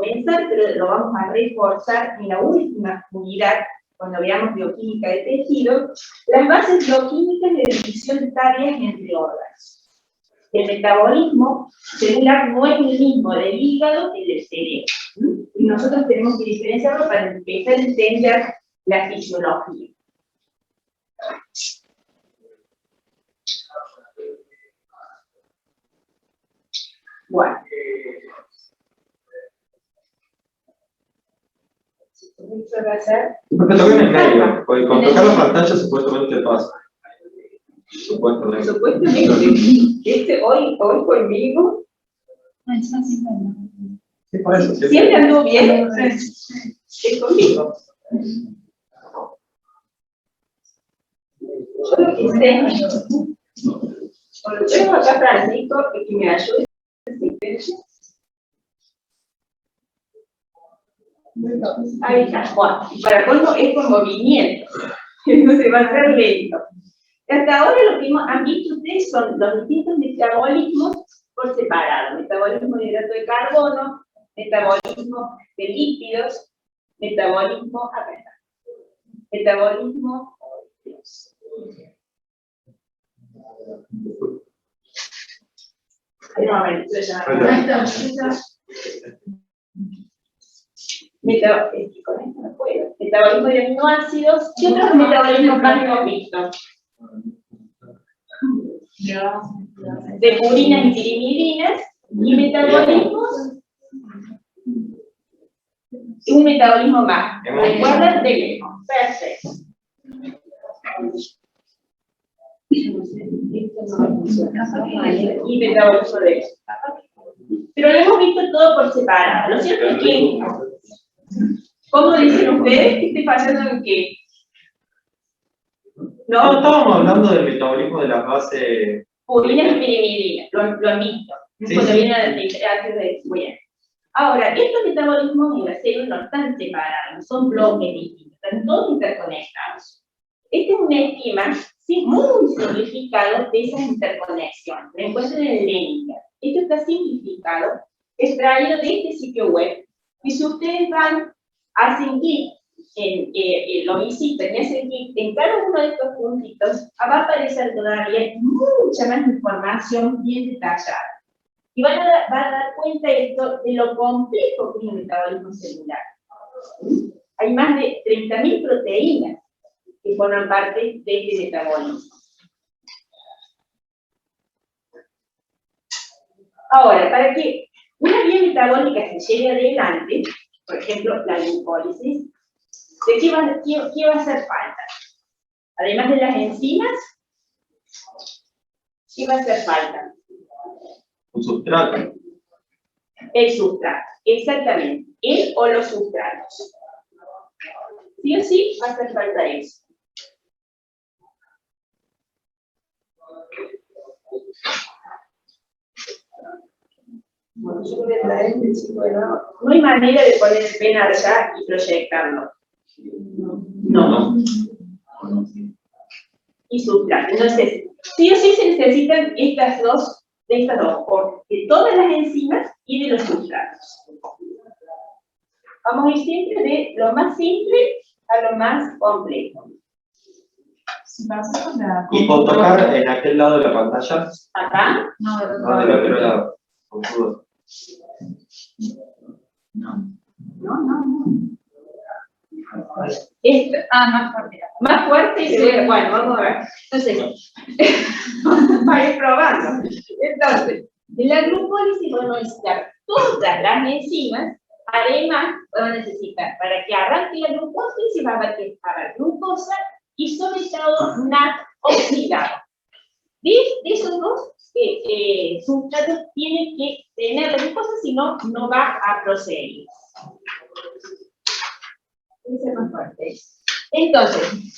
comenzar, pero lo vamos a reforzar en la última unidad, cuando veamos bioquímica de tejido, las bases bioquímicas de división de tareas entre órganos. El metabolismo celular no es el mismo del hígado que el del cerebro. Y nosotros tenemos que diferenciarlo para empezar a entender la fisiología. Bueno. Esto va a ser... Porque toquen en medio, porque con tocar la pantalla supuestamente pasa. Supuestamente. Hoy conmigo. Sí, por eso. Siempre anduvo bien. Es conmigo. Yo lo que sé, cuando tengo acá a Francisco, que me ayude. Ahí está, bueno, para colmo es con movimiento, entonces va a ser lento. Hasta ahora lo que han visto ustedes son los distintos metabolismos por separado: metabolismo de hidrato de carbono, metabolismo de lípidos, metabolismo, metabolismo, metabolismo de aminoácidos. ¿Qué otros metabolismos más hemos visto? De purinas y pirimidinas. Y metabolismos. Un metabolismo más. ¿Recuerdan? De glemo. Perfecto. Y metabolismo de eso. Pero lo hemos visto todo por separado. Lo cierto es que, ¿cómo dicen ustedes? ¿Qué estoy fallando en qué? No, estábamos hablando del metabolismo de las bases. Purinas y pirimidinas, lo han visto. Sí, Cuando sí. viene a de bien. Ahora, estos metabolismos en la célula no están separados, son bloques distintos, están todos interconectados. Este es un esquema muy simplificado de esas interconexiones. Lo encuentran en Leningrad. Esto está simplificado, extraído de este sitio web. Y si ustedes van, hacen clic, lo visitan y hacen clic en cada uno de estos puntitos, va a aparecer todavía mucha más información bien detallada. Y van a dar cuenta esto de lo complejo que es el metabolismo celular. Hay más de 30.000 proteínas que forman parte de este metabolismo. Ahora, para que una vía metabólica se lleve adelante, por ejemplo, la glucólisis, ¿de qué va a hacer falta? Además de las enzimas, ¿qué va a hacer falta? Un sustrato. El sustrato, exactamente. El o los sustratos. Sí o sí va a hacer falta eso. Bueno, yo voy a traer este chico de nuevo. No hay manera de poner el pen allá y proyectarlo. No. Y sustrato. Entonces, sí o sí se necesitan estas dos, de todas las enzimas y de los sustratos. Vamos a ir siempre de lo más simple a lo más complejo. Y por tocar en aquel lado de la pantalla. ¿Acá? No, del otro lado. Confuso. No. Esto. Más fuerte. Más fuerte y bueno, vamos a ver. Entonces, para ir probando. Entonces, en la glucólisis vamos a necesitar todas las enzimas. Además, vamos a necesitar, para que arranque la glucólisis, va a haber glucosa y sobre todo NAD oxidado. De esos dos sustratos tienen que tener la glucosa, si no, no va a proceder. Entonces,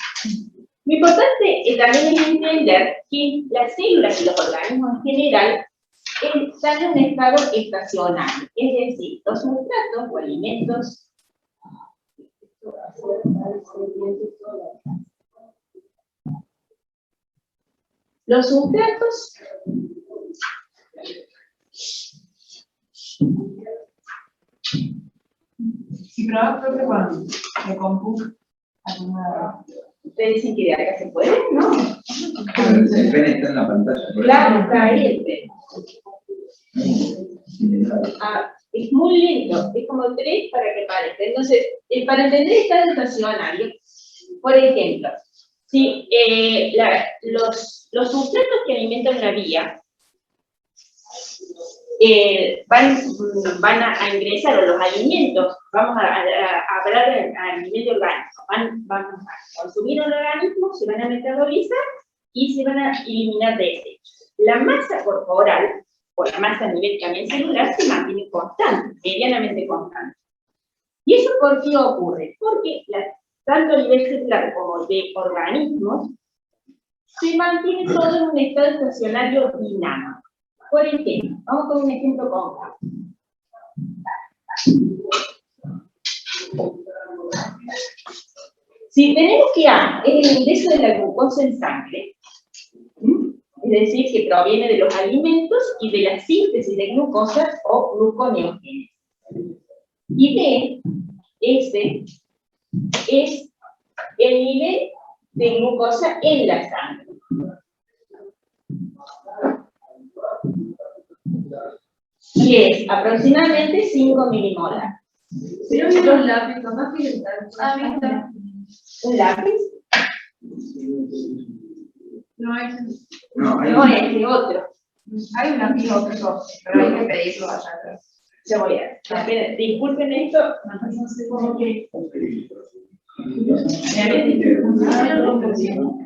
lo importante también es entender que las células y los organismos en general están en un estado estacionario, es decir, los sustratos o alimentos. Los sustratos Sí, pero creo que con el compu alguna... Ustedes dicen que de acá se puede, ¿no? El pene está en la pantalla. Claro, está ahí el pene. Ah, es muy lento, es como 3 para que parezca. Entonces, para entender estado estacionario, por ejemplo, si los sustratos que alimentan la vía van a ingresar, o los alimentos, vamos a hablar a nivel de orgánico, van a consumir el organismo, se van a metabolizar y se van a eliminar desechos. La masa corporal, o la masa a nivel también celular, se mantiene constante, medianamente constante. ¿Y eso por qué ocurre? Porque tanto a nivel celular como de organismos, se mantiene todo en un estado estacionario dinámico. Por ejemplo, vamos con un ejemplo concreto. Si tenemos que A es el ingreso de la glucosa en sangre, es decir, que proviene de los alimentos y de la síntesis de glucosa o gluconeogénesis. Y B, ese es el nivel de glucosa en la sangre. Y es aproximadamente 5 milimolar. Pero vi los lápices, no fíjense. ¿Un lápiz? No es. No, es otro. Hay un lápiz otro, pero hay que pedirlo allá atrás. Yo voy a... Esperen, disculpen esto. No sé cómo que... Me habían dicho que funcionaba todo por ciento.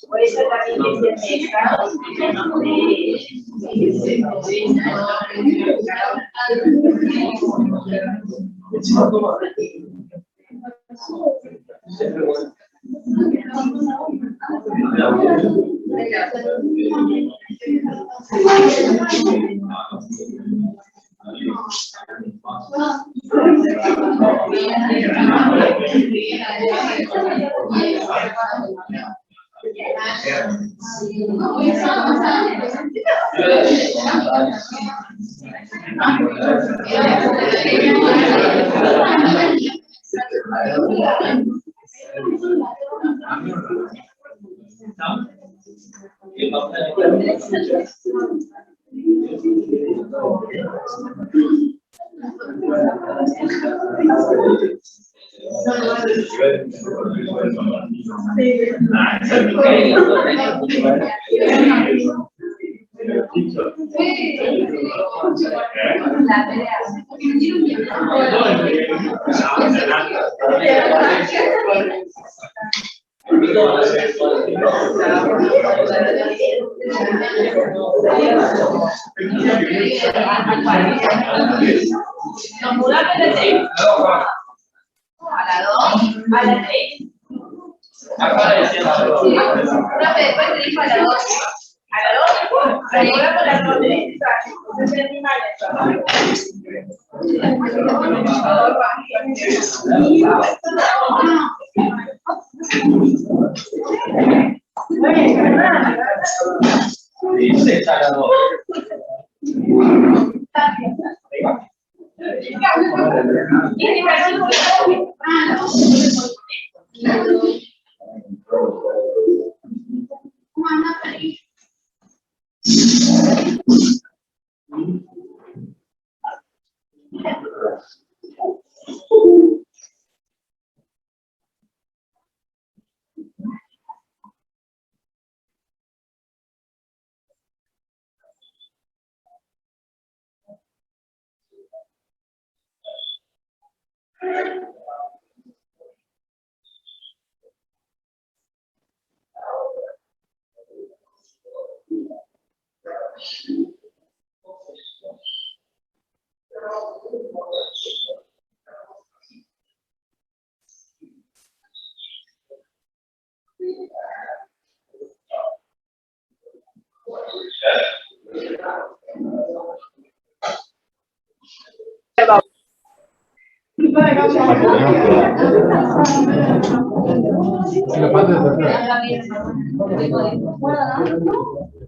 Por eso también nos mudamos de 6 a la 2, a la 3. Profe, después te dijo a la 2. A la 2, a la 2,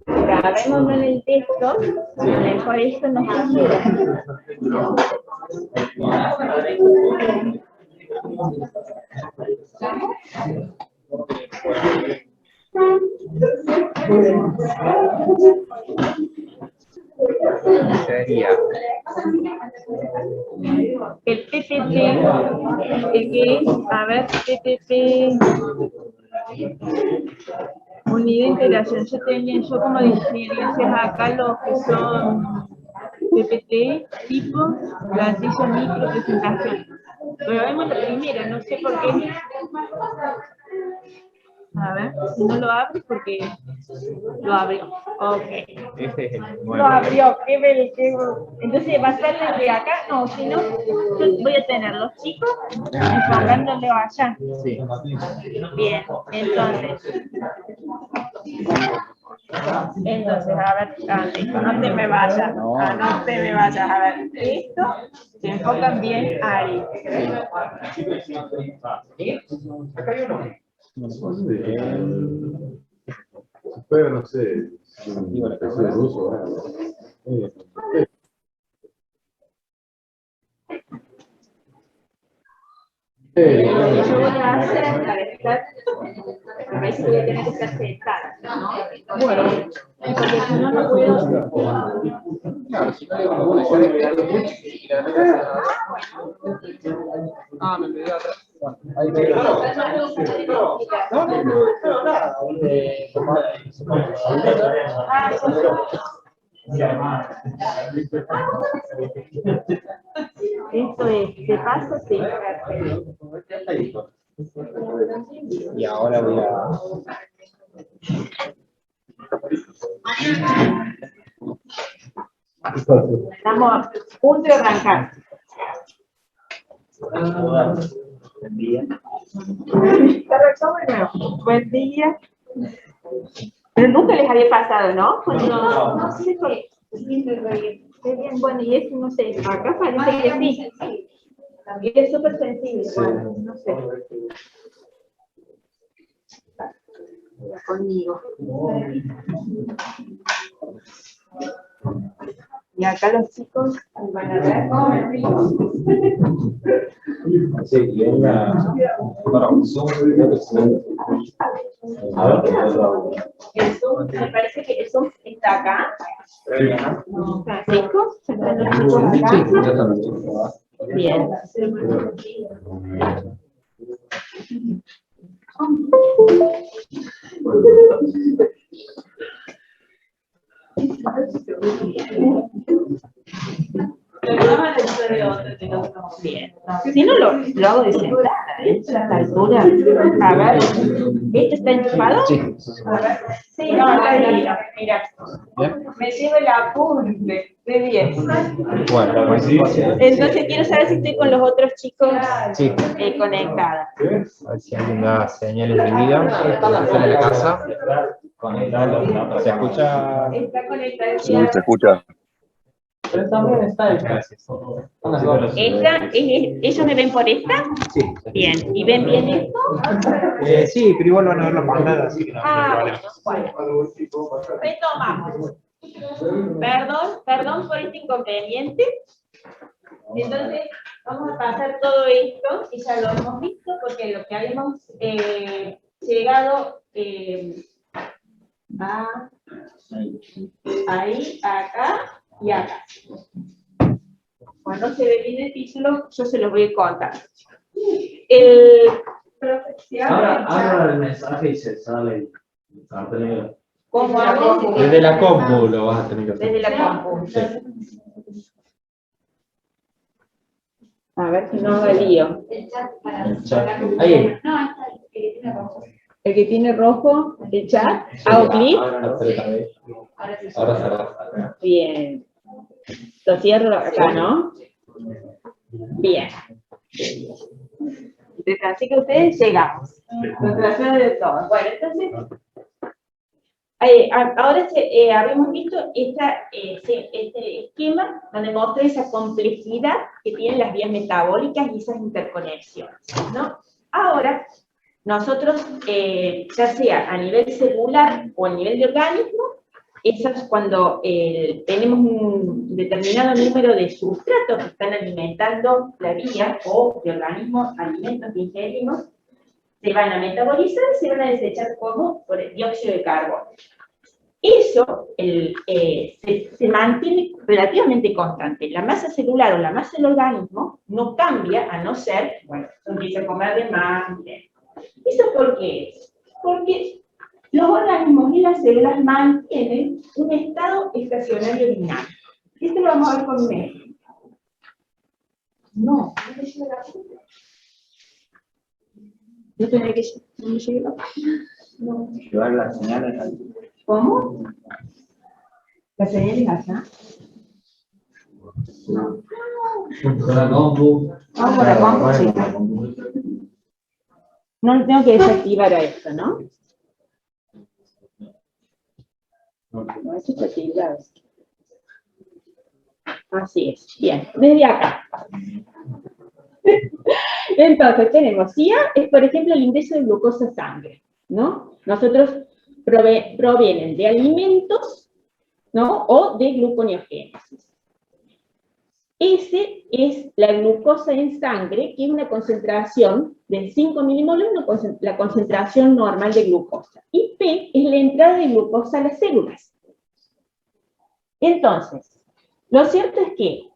Grabémoslo en el texto, mejor esto nos ayuda. El PPP, ¿el qué es? A ver, PPP. Unidad de integración. Yo como diferencias acá los que son PPT, tipo, plantillo, micro, presentación. Pero vemos la primera, no sé por qué. A ver, si no lo abres porque lo abrió. Ok. Este es el Lo nuevo. abrió, qué bello. Entonces va a ser desde acá, no, si no, yo voy a tener los chicos enfocándolo allá. Sí. Bien, entonces, a ver, Andy, no te me vayas, no te me vayas, a ver, esto, se enfocan bien ahí. Pero no sé, una especie de ruso. Yo voy a hacer para estar, a ver si voy a tener que estar sentada, ¿no? Bueno, porque si no, no puedo. Claro, si no le vamos a desconectar mucho y la verdad ah, me olvidé atrás. Ahí te Esto es, ¿qué pasa? Sí. Y ahora voy a... Estamos a punto de arrancar. Buen día. Pero nunca les había pasado, ¿no? No, sí, qué bien, bueno, y eso no sé, acá parece que sí. También es súper sensible, bueno, no sé. Mira, conmigo. Y acá los chicos van a ver. Sí, y es para un Zoom, creo que sí. El Zoom, me parece que el Zoom está acá. Francisco, ¿están los chicos acá? Bien. Bien. Si no lo hago de sentada, ¿eh? A esta altura. A ver, ¿este está enchufado? Sí. Sí, no, está bien. Mira, me llevo el apunte de 10. Bueno, pues sí. Entonces quiero saber si estoy con los otros chicos Sí. conectada. A ver si alguien da señales de vida. Están en la casa. ¿Se escucha? Está conectada. Sí, se escucha. Gracias. ¿Ellos me ven por esta? Sí. Bien. ¿Y ven bien esto? Sí, pero igual van a ver la pantalla, así que no hay problema. Bueno. Retomamos. Perdón por este inconveniente. Entonces, vamos a pasar todo esto, y ya lo hemos visto, porque lo que habíamos llegado a ahí, acá y acá. Cuando se ve bien el título, yo se los voy a contar. El Abra el mensaje y se sale el cartel negro. ¿Cómo hago? Desde la compu lo vas a tener que hacer. Desde la compu. A ver si no haga lío. Ahí. El que tiene rojo, el chat. ¿Hago clic? Ahora cerrás. Bien. Lo cierro acá, ¿no? Bien. Así que ustedes llegamos. Concentración de todo. Bueno, entonces, ahora habíamos visto este esquema donde muestra esa complejidad que tienen las vías metabólicas y esas interconexiones, ¿no? Ahora, nosotros, ya sea a nivel celular o a nivel de organismo, eso es cuando tenemos un determinado número de sustratos que están alimentando la vía o de organismos, alimentos que ingerimos, se van a metabolizar y se van a desechar como por el dióxido de carbono. Eso se mantiene relativamente constante. La masa celular o la masa del organismo no cambia a no ser, bueno, empieza a comer de más. ¿Eso por qué es? Porque los organismos y las células mantienen un estado estacionario dinámico. Esto lo vamos a ver con un ejemplo. No me llega la puta. Yo tendré que... ¿No me llega la puta? Llevar las señales al... ¿Cómo? ¿La señal allá? Con la compu. Ah, por la compu, sí. No tengo que desactivar a esto, ¿no? No, eso está activado. Así es, bien, desde acá. Entonces tenemos CIA, es por ejemplo el ingreso de glucosa a sangre, ¿no? Nosotros provienen de alimentos, ¿no? O de gluconeogénesis. S es la glucosa en sangre, que es una concentración de 5 milimoles, la concentración normal de glucosa. Y P es la entrada de glucosa a las células. Entonces, lo cierto es que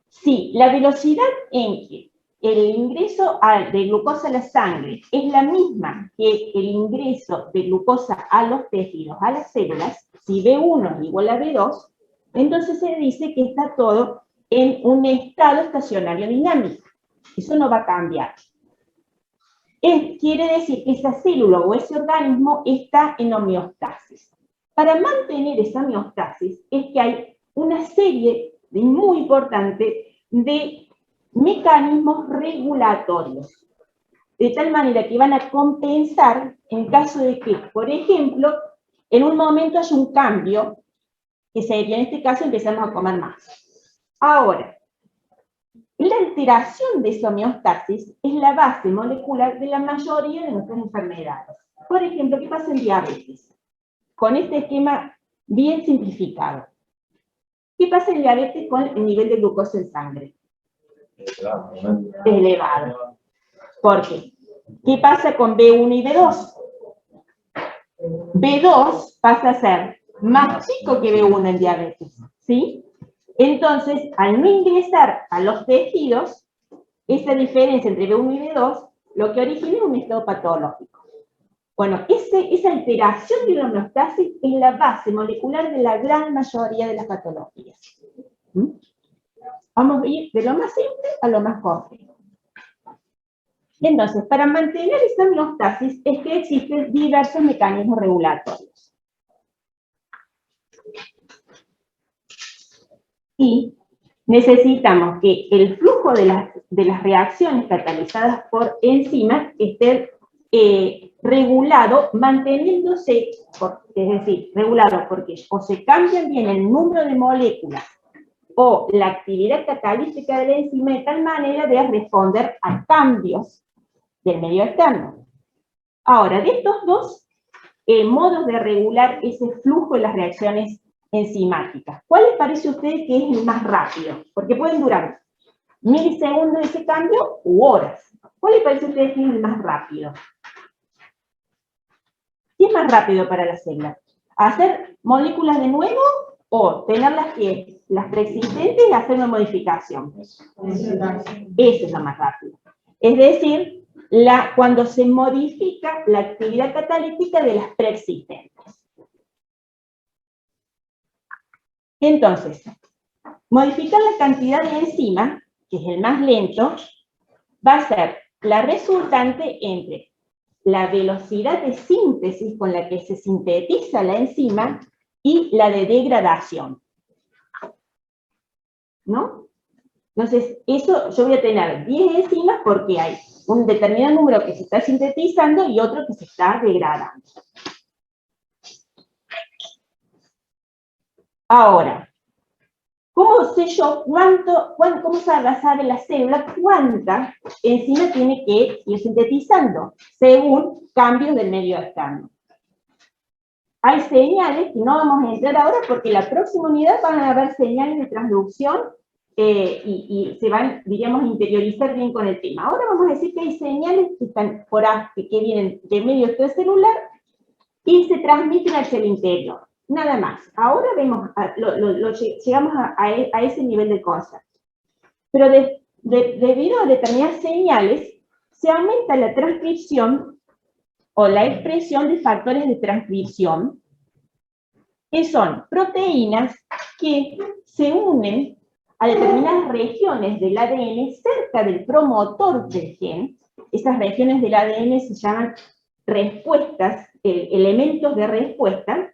si la velocidad en que el ingreso de glucosa a la sangre es la misma que el ingreso de glucosa a los tejidos, a las células, si B1 es igual a B2, entonces se dice que está todo en un estado estacionario dinámico. Eso no va a cambiar. Quiere decir que esa célula o ese organismo está en homeostasis. Para mantener esa homeostasis es que hay una serie muy importante de mecanismos regulatorios, de tal manera que van a compensar en caso de que, por ejemplo, en un momento haya un cambio, que sería en este caso empezamos a comer más. Ahora, la alteración de esa homeostasis es la base molecular de la mayoría de nuestras enfermedades. Por ejemplo, ¿qué pasa en diabetes? Con este esquema bien simplificado. ¿Qué pasa en diabetes con el nivel de glucosa en sangre? Elevado. ¿Por qué? ¿Qué pasa con B1 y B2? B2 pasa a ser más chico que B1 en diabetes, ¿sí? Entonces, al no ingresar a los tejidos, esa diferencia entre B1 y B2, lo que origina es un estado patológico. Bueno, esa alteración de la homeostasis es la base molecular de la gran mayoría de las patologías. ¿Mm? Vamos a ir de lo más simple a lo más complejo. Entonces, para mantener esa homeostasis es que existen diversos mecanismos regulatorios. Y necesitamos que el flujo de las reacciones catalizadas por enzimas esté regulado, manteniéndose, es decir, regulado porque o se cambian bien el número de moléculas o la actividad catalítica de la enzima de tal manera de responder a cambios del medio externo. Ahora, de estos dos modos de regular ese flujo de las reacciones enzimáticas, ¿cuál les parece a ustedes que es el más rápido? Porque pueden durar milisegundos de ese cambio u horas. ¿Cuál les parece a ustedes que es el más rápido? ¿Qué es más rápido para la célula? ¿Hacer moléculas de nuevo o tenerlas las preexistentes y hacer una modificación? Eso es lo más rápido. Es decir, cuando se modifica la actividad catalítica de las preexistentes. Entonces, modificar la cantidad de enzima, que es el más lento, va a ser la resultante entre la velocidad de síntesis con la que se sintetiza la enzima y la de degradación. ¿No? Entonces, eso yo voy a tener 10 enzimas porque hay un determinado número que se está sintetizando y otro que se está degradando. Ahora, ¿cómo sé yo cómo sabe la célula cuánta enzima tiene que ir sintetizando según cambios del medio externo? Hay señales que no vamos a entrar ahora porque en la próxima unidad van a haber señales de transducción y se van, diríamos, a interiorizar bien con el tema. Ahora vamos a decir que hay señales que están por que vienen del medio extracelular y se transmiten hacia el interior. Nada más. Ahora vemos, llegamos a ese nivel de concepto. Pero debido a determinadas señales, se aumenta la transcripción o la expresión de factores de transcripción, que son proteínas que se unen a determinadas regiones del ADN cerca del promotor del gen. Esas regiones del ADN se llaman respuestas elementos de respuesta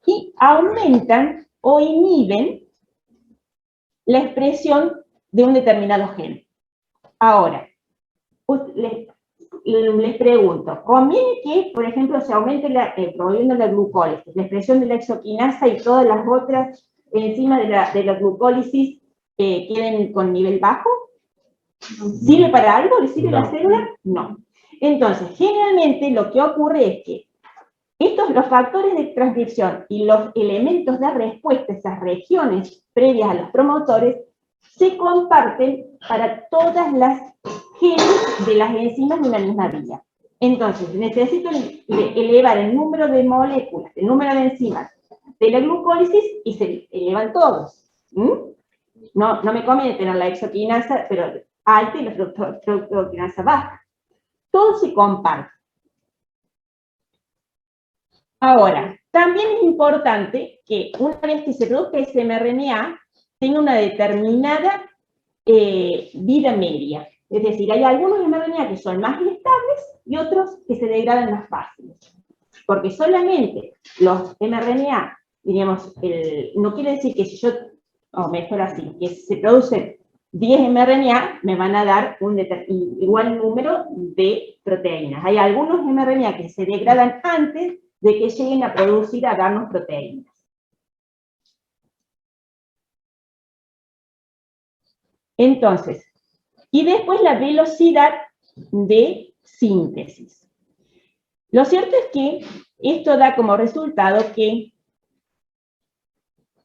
y aumentan o inhiben la expresión de un determinado gen. Ahora, les pregunto, ¿conviene que, por ejemplo, se aumente promoviendo la glucólisis, la expresión de la exoquinasa y todas las otras enzimas de la glucólisis queden con nivel bajo? ¿Sirve para algo? ¿Le sirve la célula? No. Entonces, generalmente lo que ocurre es que los factores de transcripción y los elementos de respuesta, esas regiones previas a los promotores, se comparten para todas las genes de las enzimas de una misma vía. Entonces, necesito elevar el número de moléculas, el número de enzimas de la glucólisis y se elevan todos. No me conviene tener la exoquinasa pero alta y la fructoquinasa baja. Todo se comparte. Ahora, también es importante que una vez que se produzca ese mRNA, tenga una determinada vida media. Es decir, hay algunos mRNA que son más inestables y otros que se degradan más fáciles. Porque solamente los mRNA, diríamos, no quiere decir que si yo, o mejor así, que se producen 10 mRNA, me van a dar un igual número de proteínas. Hay algunos mRNA que se degradan antes de que lleguen a producir, a darnos proteínas. Entonces, y después la velocidad de síntesis. Lo cierto es que esto da como resultado que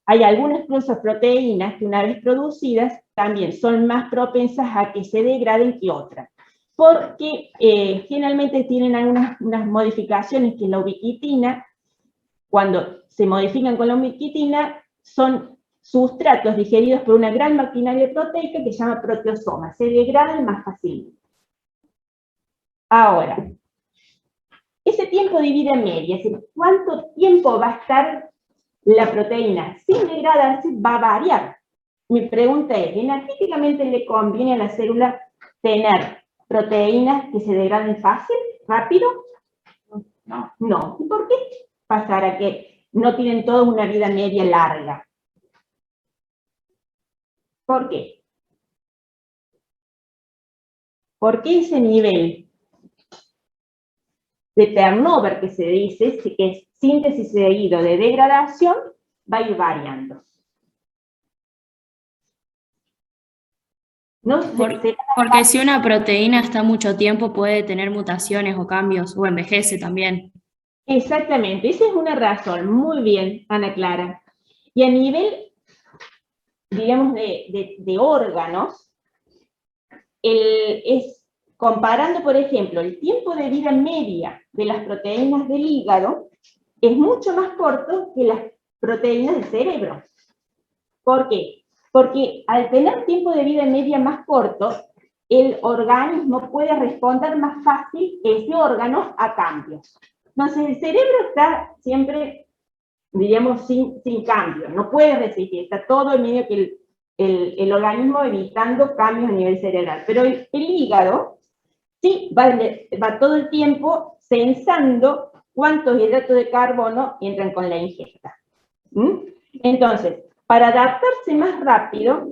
hay algunas proteínas que una vez producidas también son más propensas a que se degraden que otras, porque generalmente tienen unas modificaciones que la ubiquitina, cuando se modifican con la ubiquitina, son sustratos digeridos por una gran maquinaria proteica que se llama proteosoma, se degradan más fácilmente. Ahora, ese tiempo de vida media, es decir, cuánto tiempo va a estar la proteína sin degradarse, va a variar. Mi pregunta es, ¿genéticamente le conviene a la célula tener proteínas que se degraden fácil, rápido? No. No. ¿Y por qué pasará que no tienen todos una vida media larga? ¿Por qué? Porque ese nivel de turnover que se dice, que es síntesis seguido de degradación, va a ir variando. No Porque si una proteína está mucho tiempo puede tener mutaciones o cambios, o envejece también. Exactamente, esa es una razón. Muy bien, Ana Clara. Y a nivel, digamos, de órganos, comparando, por ejemplo, el tiempo de vida media de las proteínas del hígado, es mucho más corto que las proteínas del cerebro. ¿Por qué? Porque al tener tiempo de vida media más corto, el organismo puede responder más fácil ese órgano a cambios. Entonces el cerebro está siempre, diríamos, sin cambio, no puede resistir, está todo en medio que el organismo evitando cambios a nivel cerebral. Pero el hígado sí va todo el tiempo censando cuántos hidratos de carbono entran con la ingesta. Entonces, para adaptarse más rápido,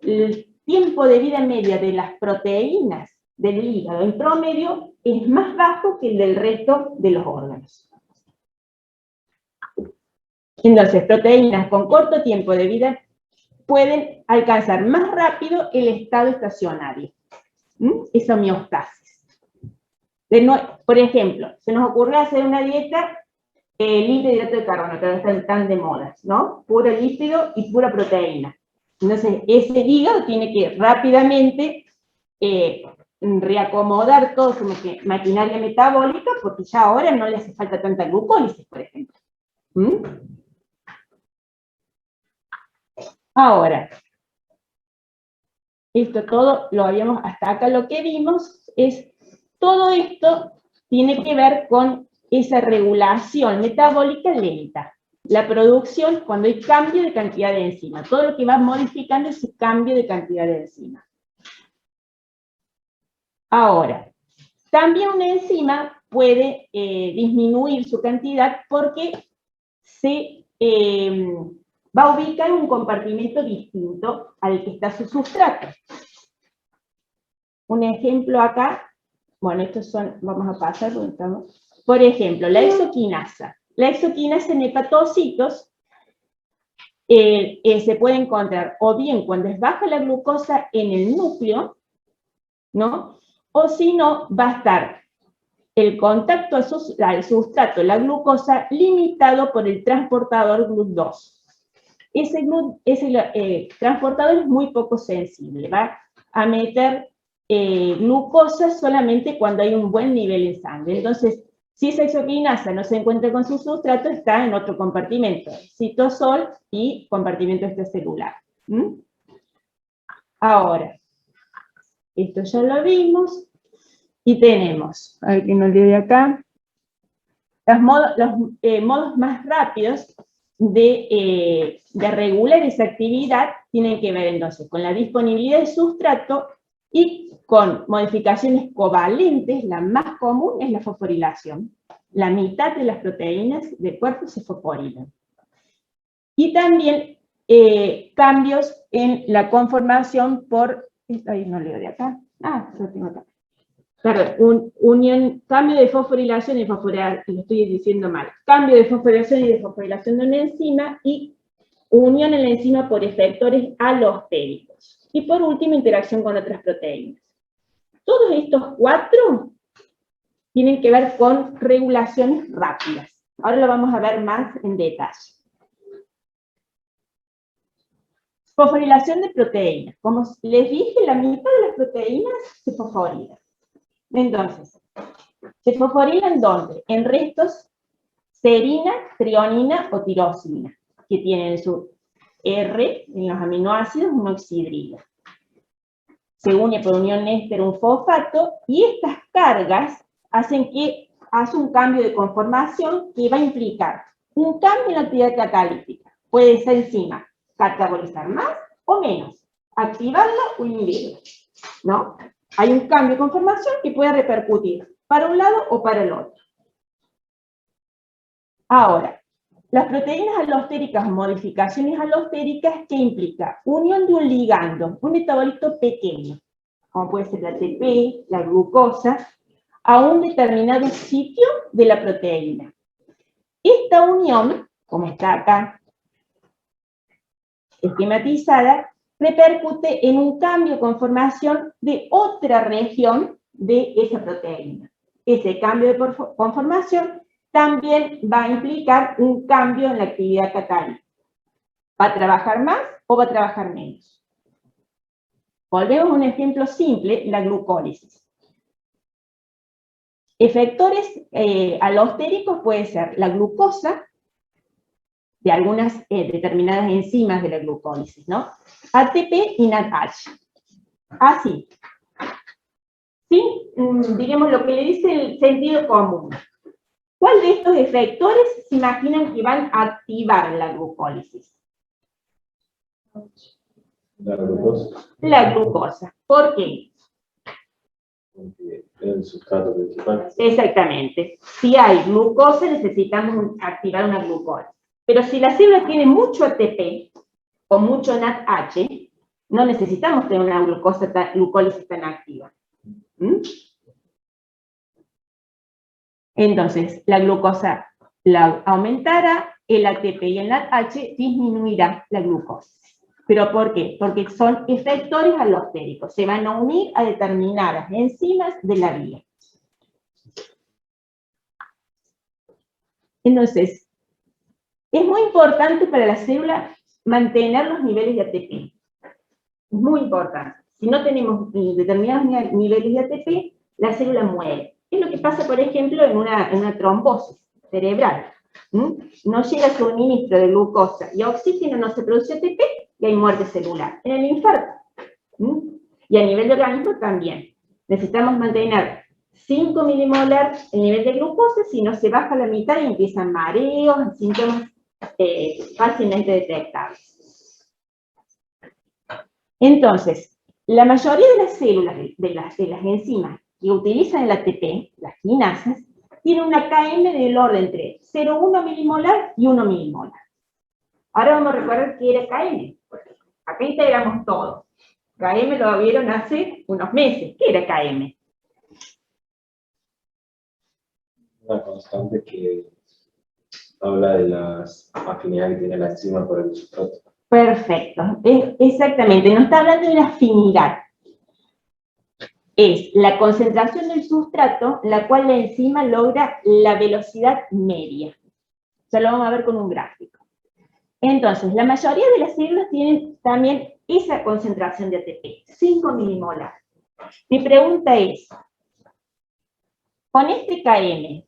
el tiempo de vida media de las proteínas del hígado en promedio es más bajo que el del resto de los órganos. Entonces, proteínas con corto tiempo de vida pueden alcanzar más rápido el estado estacionario, esa homeostasis. Por ejemplo, se nos ocurre hacer una dieta libre de hidrato de carbono, que ahora están tan de moda, ¿no? Puro lípido y pura proteína. Entonces, ese hígado tiene que rápidamente reacomodar toda su maquinaria metabólica, porque ya ahora no le hace falta tanta glucólisis, por ejemplo. Ahora, esto todo lo habíamos, hasta acá lo que vimos es, todo esto tiene que ver con esa regulación metabólica lenta. La producción cuando hay cambio de cantidad de enzima. Todo lo que va modificando ese cambio de cantidad de enzima. Ahora, también una enzima puede disminuir su cantidad porque se va a ubicar un compartimento distinto al que está su sustrato. Un ejemplo acá, bueno, estos son, vamos a pasar, porque estamos, por ejemplo, la exoquinasa. La exoquinasa en hepatocitos se puede encontrar o bien cuando es baja la glucosa en el núcleo, ¿no? O si no, va a estar el contacto al sustrato, la glucosa, limitado por el transportador GLUT2. Ese transportador es muy poco sensible, va a meter glucosa solamente cuando hay un buen nivel en sangre. Entonces, si esa exoquinasa no se encuentra con su sustrato, está en otro compartimento, citosol y compartimento extracelular. Ahora, esto ya lo vimos, y tenemos, a ver que no olvide acá, los modos más rápidos de regular esa actividad tienen que ver entonces con la disponibilidad de sustrato y con modificaciones covalentes. La más común es la fosforilación. La mitad de las proteínas del cuerpo se fosforilan. Y también cambios en la conformación por, ahí no leo de acá, lo tengo acá. Perdón, cambio de fosforilación y fosforilación, lo estoy diciendo mal. Cambio de fosforilación y desfosforilación de una enzima y unión en la enzima por efectores alostéricos. Y por último, interacción con otras proteínas. Todos estos 4 tienen que ver con regulaciones rápidas. Ahora lo vamos a ver más en detalle. Fosforilación de proteínas. Como les dije, la mitad de las proteínas se fosforilan. Entonces, ¿se fosforilan dónde? En restos serina, trionina o tirosina, que tienen su R en los aminoácidos, un oxidrilo. Se une por unión éster un fosfato, y estas cargas hacen que hace un cambio de conformación que va a implicar un cambio en la actividad catalítica. Puede esa enzima catabolizar más o menos, activarla o inhibirla, ¿no? Hay un cambio de conformación que puede repercutir para un lado o para el otro. Ahora, las proteínas alostéricas o modificaciones alostéricas, ¿qué implica? Unión de un ligando, un metabolito pequeño, como puede ser la ATP, la glucosa, a un determinado sitio de la proteína. Esta unión, como está acá esquematizada, repercute en un cambio de conformación de otra región de esa proteína. Ese cambio de conformación también va a implicar un cambio en la actividad catalítica. ¿Va a trabajar más o va a trabajar menos? Volvemos a un ejemplo simple, la glucólisis. Efectores alostéricos puede ser la glucosa, de algunas determinadas enzimas de la glucólisis, ¿no? ATP y NADH. Así. ¿Sí? Digamos lo que le dice el sentido común. ¿Cuál de estos efectores se imaginan que van a activar la glucólisis? La glucosa. La glucosa. ¿Por qué? Porque es el sustrato principal. Exactamente. Si hay glucosa, necesitamos activar una glucólisis. Pero si la célula tiene mucho ATP o mucho NADH, no necesitamos tener una glucólisis tan activa. Entonces, la glucosa la aumentará, el ATP y el NADH disminuirá la glucosa. ¿Pero por qué? Porque son efectores alostéricos, se van a unir a determinadas enzimas de la vía. Entonces, es muy importante para la célula mantener los niveles de ATP. Es muy importante. Si no tenemos determinados niveles de ATP, la célula muere. Es lo que pasa, por ejemplo, en una trombosis cerebral. No llega suministro de glucosa y oxígeno, no se produce ATP y hay muerte celular. En el infarto. Y a nivel de organismo también. Necesitamos mantener 5 milimolar el nivel de glucosa, si no se baja la mitad y empiezan mareos, síntomas fácilmente detectables. Entonces, la mayoría de las células, de las enzimas que utilizan el ATP, las quinasas, tiene una KM del orden entre 0,1 milimolar y 1 milimolar. Ahora vamos a recordar qué era KM. Acá integramos todo. KM lo vieron hace unos meses. ¿Qué era KM? Una constante que habla de las afinidades que tiene la enzima por el sustrato. Perfecto. Exactamente. Nos está hablando de una afinidad. Es la concentración del sustrato, la cual la enzima logra la velocidad media. Ya lo vamos a ver con un gráfico. Entonces, la mayoría de las células tienen también esa concentración de ATP, 5 milimolar. Mi pregunta es, con este KM,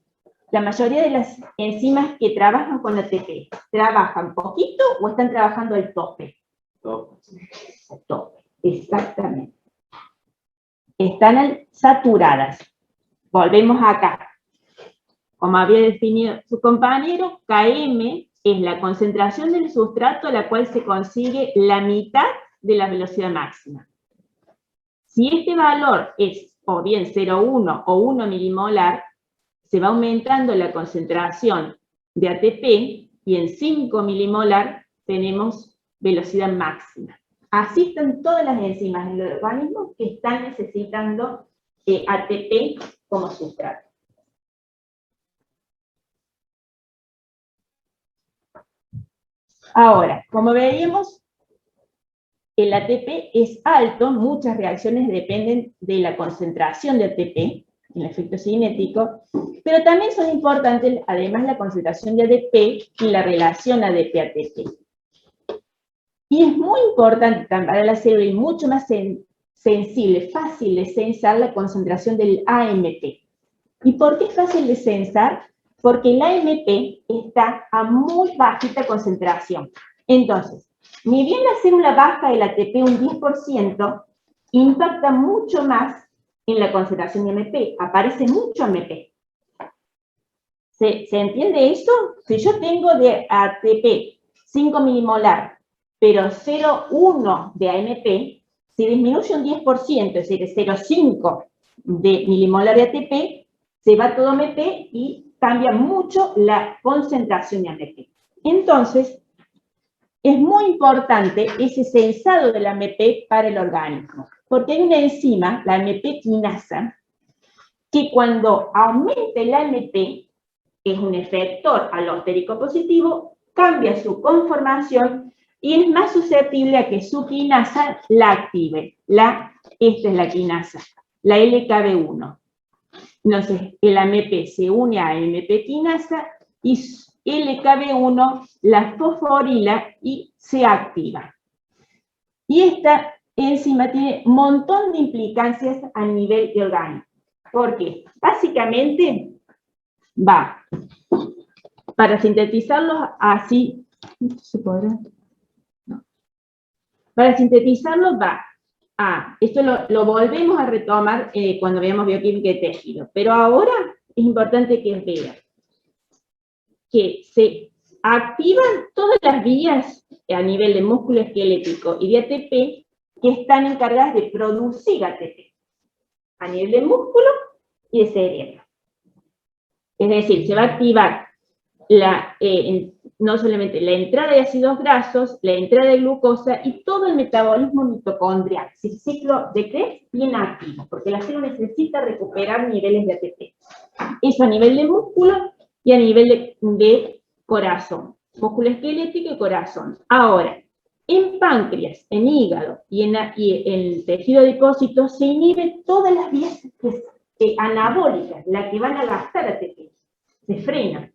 la mayoría de las enzimas que trabajan con ATP, ¿trabajan poquito o están trabajando al tope? Al tope, exactamente. Están saturadas. Volvemos acá. Como había definido su compañero, KM es la concentración del sustrato a la cual se consigue la mitad de la velocidad máxima. Si este valor es o bien 0,1 o 1 milimolar, se va aumentando la concentración de ATP y en 5 milimolar tenemos velocidad máxima. Así están todas las enzimas en el organismo que están necesitando ATP como sustrato. Ahora, como veíamos, el ATP es alto, muchas reacciones dependen de la concentración de ATP, el efecto cinético, pero también son importantes, además, la concentración de ADP y la relación ADP-ATP. Y es muy importante para la célula y mucho más sensible, fácil de censar la concentración del AMP. ¿Y por qué es fácil de censar? Porque el AMP está a muy bajita concentración. Entonces, ni bien la célula baja el ATP un 10%, impacta mucho más en la concentración de AMP, aparece mucho AMP. ¿Se entiende eso? Si yo tengo de ATP 5 milimolar, pero 0,1 de AMP, si disminuye un 10%, es decir, 0,5 de milimolar de ATP, se va todo AMP y cambia mucho la concentración de AMP. Entonces, es muy importante ese censado del AMP para el organismo, porque hay una enzima, la AMP quinasa, que cuando aumenta el AMP, que es un efector alostérico positivo, cambia su conformación y es más susceptible a que su quinasa la active. Esta es la quinasa, la LKB1. Entonces, el AMP se une a AMP quinasa y LKB1 la fosforila y se activa. Y esta enzima tiene un montón de implicancias a nivel de organismo. ¿Por qué? Básicamente va para sintetizarlos así, ¿se podrá? No. Para sintetizarlos va esto lo volvemos a retomar cuando veamos bioquímica de tejido, pero ahora es importante que vean que se activan todas las vías a nivel de músculo esquelético y de ATP que están encargadas de producir ATP a nivel de músculo y de cerebro. Es decir, se va a activar no solamente la entrada de ácidos grasos, la entrada de glucosa y todo el metabolismo mitocondrial. El ciclo de Krebs bien activo, porque la célula necesita recuperar niveles de ATP. Eso a nivel de músculo y a nivel de corazón, músculo esquelético y corazón. Ahora, en páncreas, en hígado y en el tejido adipósito se inhiben todas las vías anabólicas, las que van a gastar ATP. Se frenan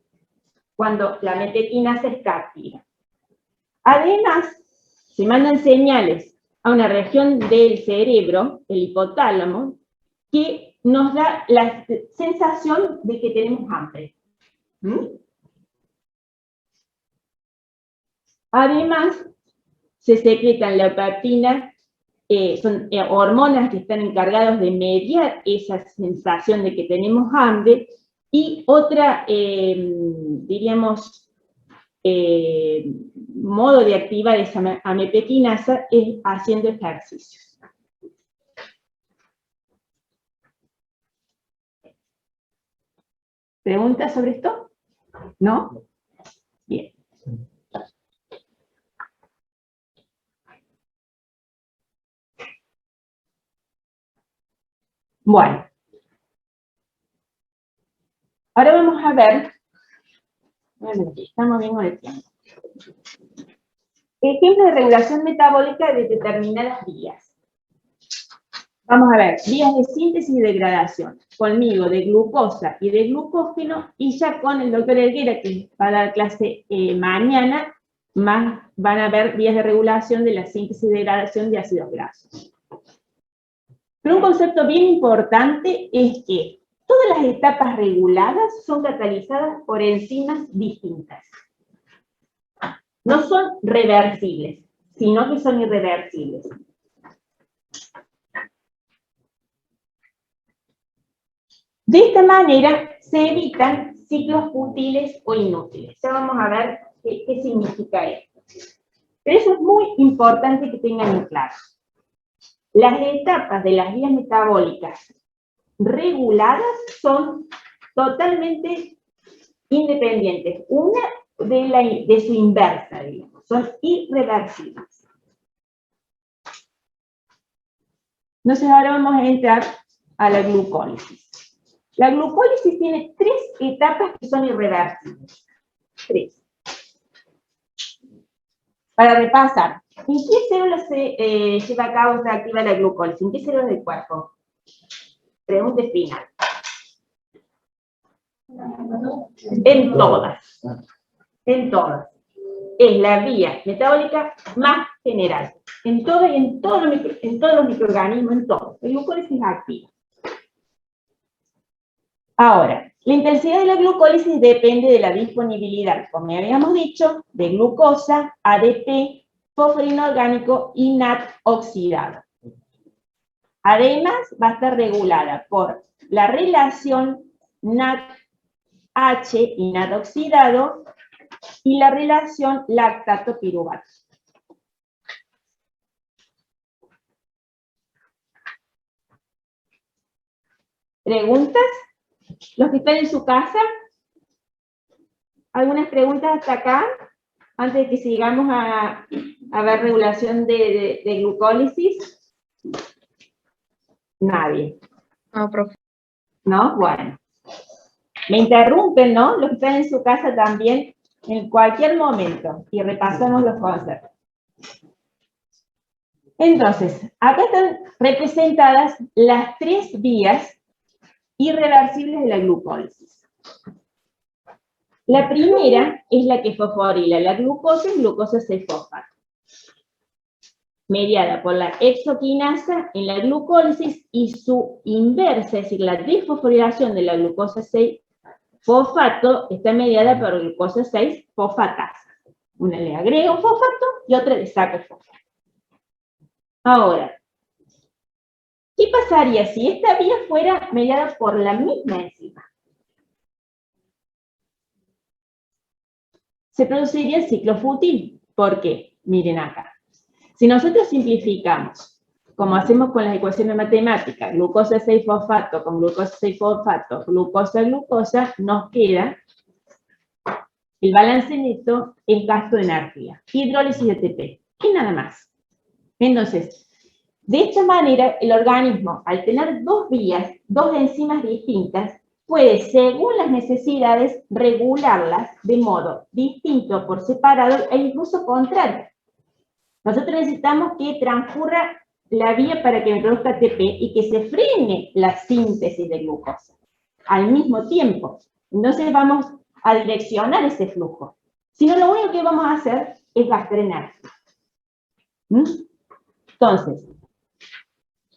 cuando la metequinasa está activa. Además, se mandan señales a una región del cerebro, el hipotálamo, que nos da la sensación de que tenemos hambre. Además, se secretan leptina, son hormonas que están encargadas de mediar esa sensación de que tenemos hambre, y otra, diríamos, modo de activar esa AMP quinasa es haciendo ejercicios. ¿Preguntas sobre esto? ¿No? Bien. Bueno. Ahora vamos a ver, estamos bien con el tiempo. Ejemplos de regulación metabólica de determinadas vías. Vamos a ver, vías de síntesis y degradación. Conmigo de glucosa y de glucógeno, y ya con el doctor Helguera, que va a dar clase mañana, más van a ver vías de regulación de la síntesis y degradación de ácidos grasos. Pero un concepto bien importante es que todas las etapas reguladas son catalizadas por enzimas distintas. No son reversibles, sino que son irreversibles. De esta manera se evitan ciclos fútiles o inútiles. Ya vamos a ver qué significa esto. Pero eso es muy importante que tengan en claro. Las etapas de las vías metabólicas reguladas son totalmente independientes, una de su inversa, digamos, son irreversibles. Entonces ahora vamos a entrar a la glucólisis. La glucólisis tiene 3 etapas que son irreversibles. 3. Para repasar, ¿en qué células se lleva a cabo, se activa la glucólisis? ¿En qué células del cuerpo? Pregunta final. En todas. En todas. Es la vía metabólica más general. En todas y en todos los microorganismos, en todo. La glucólisis es activa. Ahora, la intensidad de la glucólisis depende de la disponibilidad, como habíamos dicho, de glucosa, ADP, fósforo inorgánico y NAD oxidado. Además, va a estar regulada por la relación NADH y NAD oxidado y la relación lactato-piruvato. ¿Preguntas? ¿Los que están en su casa? ¿Algunas preguntas hasta acá? Antes de que sigamos a ver regulación de glucólisis. Nadie. No, profe. ¿No? Bueno. Me interrumpen, ¿no? Los que están en su casa también, en cualquier momento. Y repasamos los conceptos. Entonces, acá están representadas las 3 vías irreversibles de la glucólisis. La primera es la que fosforila la glucosa en glucosa 6-fosfato, mediada por la exoquinasa en la glucólisis y su inversa, es decir, la desfosforilación de la glucosa 6-fosfato está mediada por glucosa 6-fosfatasa. Una le agrega un fosfato y otra le saca el fosfato. Ahora, ¿qué pasaría si esta vía fuera mediada por la misma enzima? Se produciría el ciclo fútil. ¿Por qué? Miren acá. Si nosotros simplificamos, como hacemos con las ecuaciones matemáticas, glucosa 6-fosfato con glucosa 6-fosfato, glucosa, nos queda el balance neto, el gasto de energía, hidrólisis de ATP, y nada más. Entonces, de esta manera, el organismo, al tener 2 vías, 2 enzimas distintas, puede, según las necesidades, regularlas de modo distinto por separado e incluso contrario. Nosotros necesitamos que transcurra la vía para que me produzca ATP y que se frene la síntesis de glucosa al mismo tiempo. Entonces vamos a direccionar ese flujo. Si no, lo único que vamos a hacer es gastar energía. Entonces,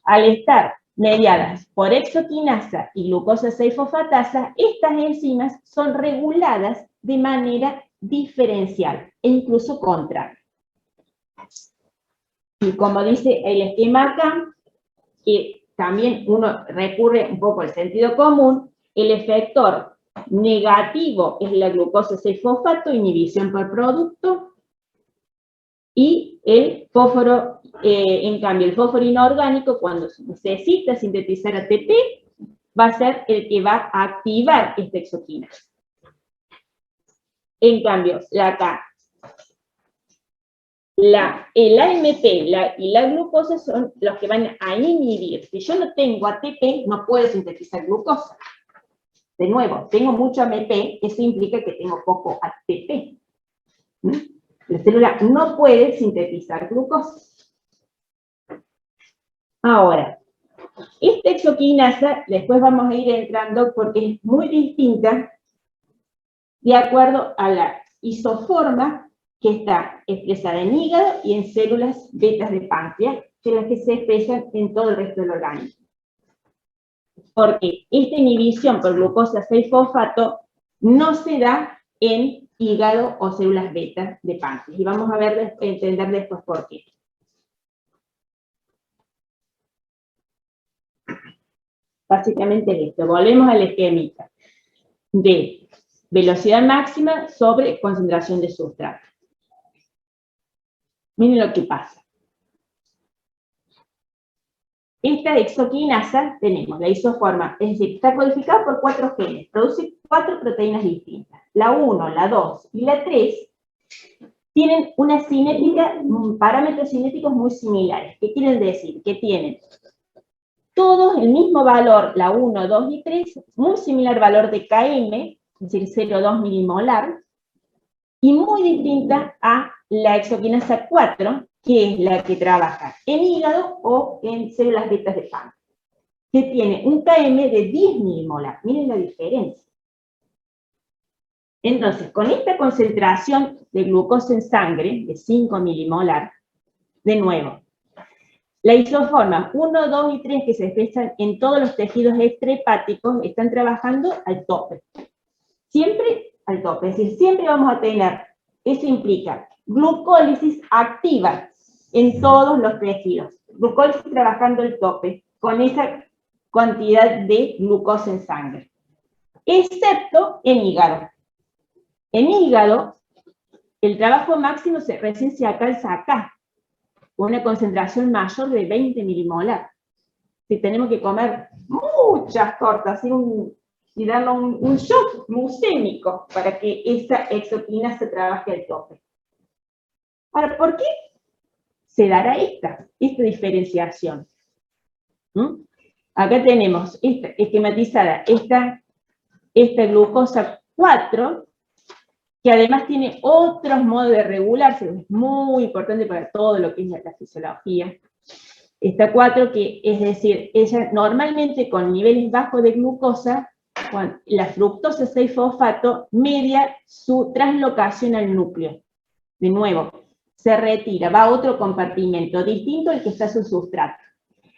al estar mediadas por exoquinasa y glucosa 6-fosfatasa, estas enzimas son reguladas de manera diferencial e incluso contraria. Y como dice el esquema acá, que también uno recurre un poco al sentido común, el efector negativo es la glucosa 6-fosfato, inhibición por producto, y el fósforo, en cambio, el fósforo inorgánico, cuando necesita sintetizar ATP, va a ser el que va a activar esta exoquinasa. En cambio, el AMP y la glucosa son los que van a inhibir. Si yo no tengo ATP, no puedo sintetizar glucosa. De nuevo, tengo mucho AMP, eso implica que tengo poco ATP. La célula no puede sintetizar glucosa. Ahora, esta exoquinasa, después vamos a ir entrando porque es muy distinta de acuerdo a la isoforma que está expresada en hígado y en células betas de páncreas, que las que se expresan en todo el resto del organismo. Porque esta inhibición por glucosa 6-fosfato no se da en hígado o células betas de páncreas. Y vamos a entender después por qué. Básicamente esto. Volvemos a la esquemita de velocidad máxima sobre concentración de sustrato. Miren lo que pasa. Esta exoquinasa tenemos la isoforma, es decir, está codificada por 4 genes, produce 4 proteínas distintas. La 1, la 2 y la 3 tienen una cinética, parámetros cinéticos muy similares. ¿Qué quieren decir? Que tienen todos el mismo valor, la 1, 2 y 3, muy similar valor de Km, es decir, 0,2 milimolar, y muy distinta a la exoquinasa 4, que es la que trabaja en hígado o en células betas de páncreas, que tiene un Km de 10 milimolar. Miren la diferencia. Entonces, con esta concentración de glucosa en sangre, de 5 milimolar, de nuevo, la isoforma 1, 2 y 3 que se expresan en todos los tejidos extrahepáticos están trabajando al tope. Siempre al tope, es decir, siempre vamos a tener, eso implica glucólisis activa en todos los tejidos. Glucólisis trabajando al tope, con esa cantidad de glucosa en sangre. Excepto en hígado. En hígado, el trabajo máximo recién se alcanza acá, con una concentración mayor de 20 milimolar. Si tenemos que comer muchas tortas y darle un shock glucémico para que esa exoquinasa trabaje al tope. Ahora, ¿por qué se dará esta diferenciación? Acá tenemos esquematizada esta glucosa 4, que además tiene otros modos de regularse, es muy importante para todo lo que es la fisiología. Esta 4, que es decir, ella normalmente con niveles bajos de glucosa, la fructosa 6-fosfato media su translocación al núcleo. De nuevo, se retira, va a otro compartimento distinto al que está su sustrato.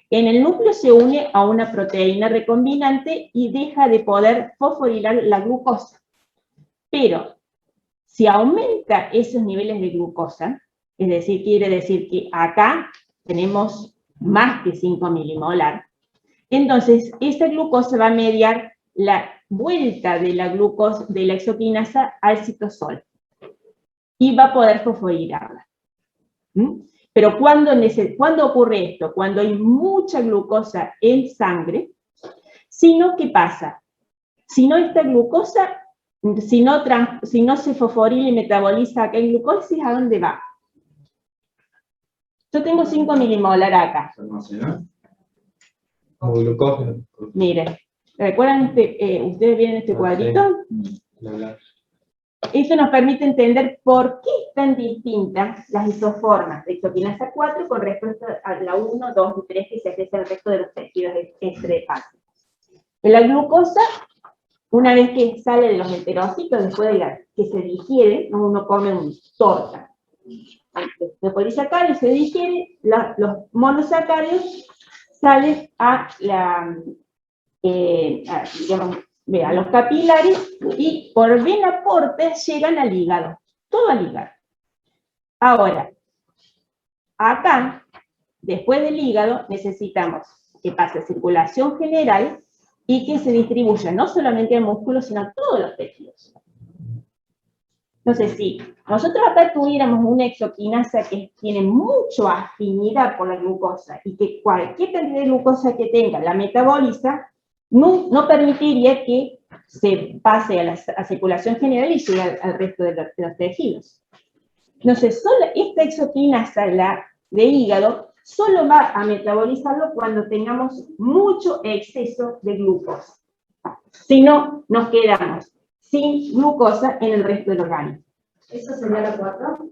En el núcleo se une a una proteína recombinante y deja de poder fosforilar la glucosa. Pero, si aumenta esos niveles de glucosa, es decir, quiere decir que acá tenemos más que 5 milimolar, entonces esta glucosa va a mediar la vuelta de la glucosa, de la exoquinasa al citosol, y va a poder fosforilarla. Pero ¿cuándo ocurre esto? Cuando hay mucha glucosa en sangre, sino ¿qué pasa? Si no esta glucosa, si no se fosforila y metaboliza acá en glucólisis, ¿a dónde va? Yo tengo 5 milimolar acá. Miren, ¿recuerdan ustedes vieron este cuadrito? Eso nos permite entender por qué están distintas las isoformas de exoquinasa 4 con respecto a la 1, 2 y 3 que se expresa en el resto de los tejidos extrahepáticos. En la glucosa, una vez que sale de los enterocitos, después de que se digiere, uno come una torta. Los polisacáridos se digiere, los monosacáridos salen a los capilares y por vena porta llegan al hígado, todo al hígado. Ahora, acá, después del hígado, necesitamos que pase circulación general y que se distribuya no solamente al músculo, sino a todos los tejidos. Entonces, si nosotros acá tuviéramos una exoquinasa que tiene mucha afinidad por la glucosa y que cualquier cantidad de glucosa que tenga la metaboliza, no permitiría que se pase a circulación general y llegue al resto de los tejidos. Entonces, solo esta exoquinasa, la de hígado, solo va a metabolizarlo cuando tengamos mucho exceso de glucosa. Si no, nos quedamos sin glucosa en el resto del organismo. ¿Eso sería la 4?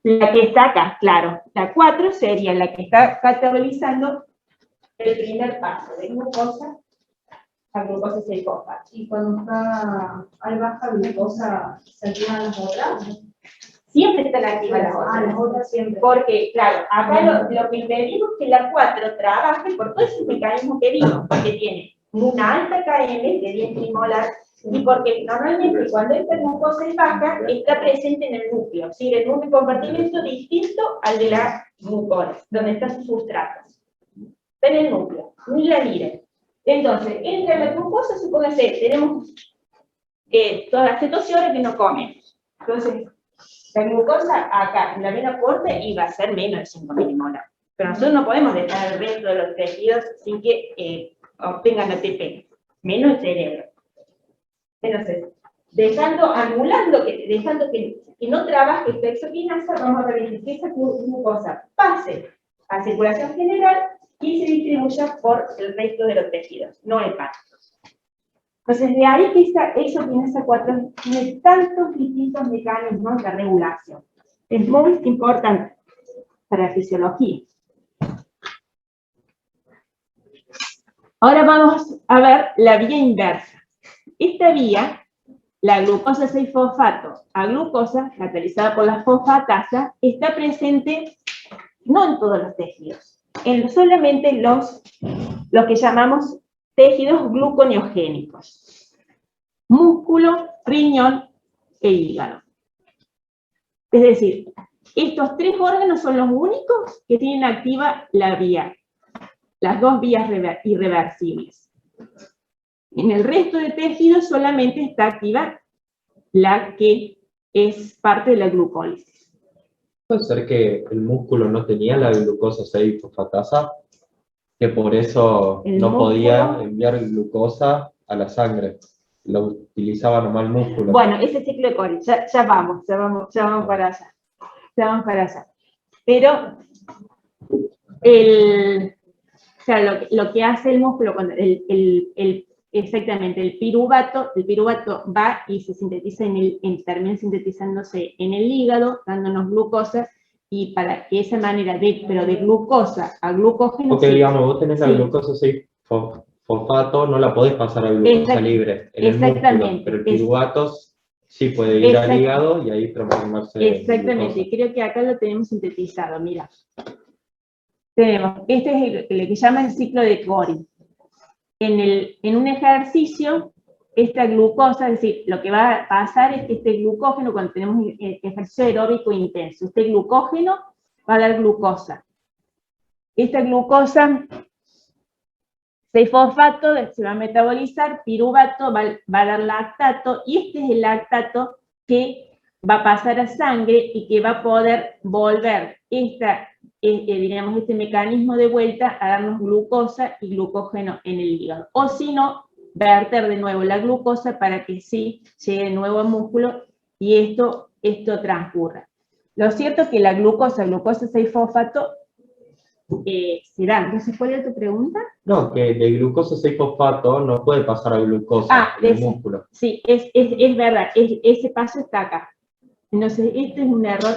La que está acá, claro. La 4 sería la que está catabolizando el primer paso de glucosa a glucosa 6-fosfato. Y cuando hay baja glucosa, ¿se activan las otras? Siempre están activas las otras. Las otras siempre. Porque, claro, acá lo que impedimos es que la 4 trabaje por todo ese mecanismo que vimos, porque tiene una alta KM de 10 milimolar, y porque normalmente cuando esta glucosa es baja, está presente en el núcleo, ¿sí? En un compartimento distinto al de la glucosa, donde está su sustrato. Está en el núcleo, ni la miren. Entonces, entre la glucosa, supóngase, tenemos todas las cetosiones que no comemos. Entonces, la glucosa acá, en la vena porta, iba a ser menos de 5 milimolar. Pero nosotros no podemos dejar el resto de los tejidos sin que obtengan ATP, menos el cerebro. Entonces, anulando que no trabaje esta exoquinasa, vamos a permitir que esa glucosa pase a circulación general y se distribuya por el resto de los tejidos, no hepáticos. Entonces, de ahí que esta exoquinasa 4 tiene tantos distintos mecanismos de regulación. Es muy importante para la fisiología. Ahora vamos a ver la vía inversa. Esta vía, la glucosa 6-fosfato a glucosa, catalizada por la fosfatasa, está presente no en todos los tejidos, en solamente los que llamamos tejidos gluconeogénicos: músculo, riñón e hígado. Es decir, estos 3 órganos son los únicos que tienen activa la vía, las 2 vías irreversibles. En el resto de tejidos solamente está activa la que es parte de la glucólisis. ¿Puede ser que el músculo no tenía la glucosa 6-fosfatasa? Que por eso El no podía músculo- enviar glucosa a la sangre. Lo utilizaba nomás el músculo. Bueno, ese ciclo de Cori, ya vamos para allá. Ya vamos para allá. Pero lo que hace el músculo cuando exactamente el piruvato va y se sintetiza termina sintetizándose en el hígado, dándonos glucosa, y para que esa manera pero de glucosa a glucógeno. Porque digamos, vos tenés la Sí. glucosa 6-fosfato, no la podés pasar a glucosa libre en el exactamente. músculo, pero el piruvato sí puede ir al hígado y ahí transformarse en Exactamente, glucosa. creo que acá lo tenemos sintetizado, mira. Tenemos, este es el que llama el ciclo de Cori. En un ejercicio, esta glucosa, es decir, lo que va a pasar es que este glucógeno, cuando tenemos ejercicio aeróbico intenso, este glucógeno va a dar glucosa. Esta glucosa, 6-fosfato, se va a metabolizar, piruvato va a dar lactato, y este es el lactato que va a pasar a sangre y que va a poder volver digamos, este mecanismo de vuelta a darnos glucosa y glucógeno en el hígado. O si no, verter de nuevo la glucosa para que sí llegue de nuevo al músculo y esto transcurra. Lo cierto es que la glucosa 6-fosfato se da. Entonces, ¿cuál es tu pregunta? No, que de glucosa 6-fosfato no puede pasar a glucosa en el músculo. Sí, es verdad, ese paso está acá. Entonces, este es un error.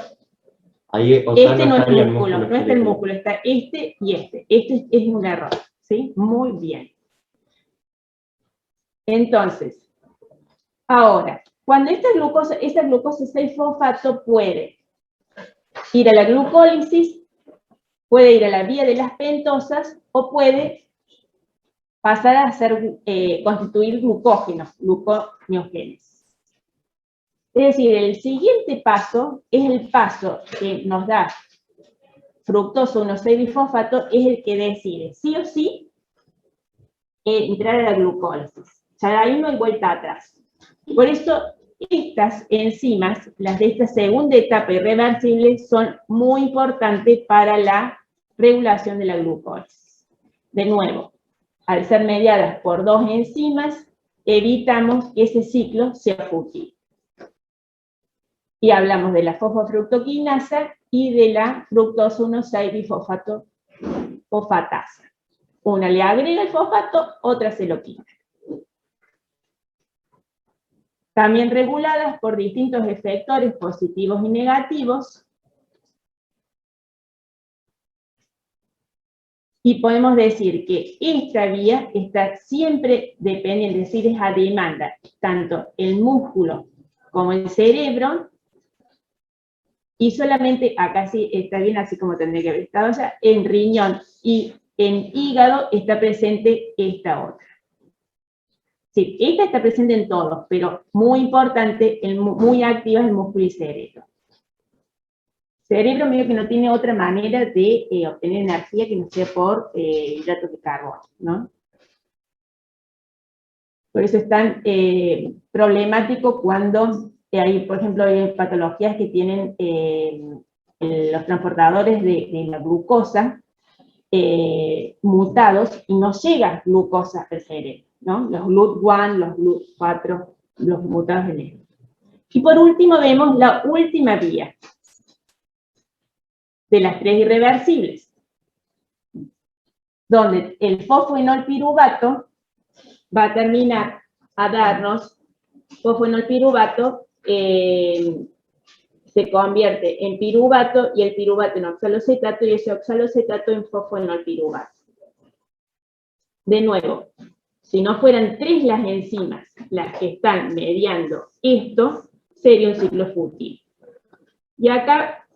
Ahí, o sea, No es estaría el músculo, no está el explícito. músculo, está este y este. Este es un error, ¿sí? Muy bien. Entonces, ahora, cuando esta glucosa 6-fosfato puede ir a la glucólisis, puede ir a la vía de las pentosas, o puede pasar a constituir gluconeogénesis. Es decir, el siguiente paso es el paso que nos da fructosa 1,6-bifosfato, es el que decide, sí o sí, entrar a la glucólisis. Ya ahí no hay vuelta atrás. Por eso, estas enzimas, las de esta segunda etapa irreversible, son muy importantes para la regulación de la glucólisis. De nuevo, al ser mediadas por dos enzimas, evitamos que ese ciclo sea fútil. Y hablamos de la fosfofructoquinasa y de la fructosa 1,6-bifosfatasa. Una le agrega el fosfato, otra se lo quita. También reguladas por distintos efectores positivos y negativos. Y podemos decir que esta vía está siempre dependiente, es decir, es a demanda, tanto el músculo como el cerebro, y solamente acá sí está bien, así como tendría que haber estado allá, en riñón y en hígado está presente esta otra. Sí, esta está presente en todos, pero muy importante, muy activa es el músculo y cerebro. Cerebro medio que no tiene otra manera de obtener energía que no sea por hidratos de carbono, ¿no? Por eso es tan problemático cuando hay, por ejemplo, hay patologías que tienen los transportadores de la glucosa mutados y no llega glucosa al cerebro, ¿no? Los GLUT1, los GLUT4, los mutados en esto. Y por último vemos la última vía de las tres irreversibles, donde el fosfoenolpiruvato va a terminar a darnos fosfoenolpiruvato, se convierte en piruvato y el piruvato en oxalocetato y ese oxalocetato en fosfoenolpiruvato. De nuevo, si no fueran tres las enzimas las que están mediando esto, sería un ciclo fútil. Y acá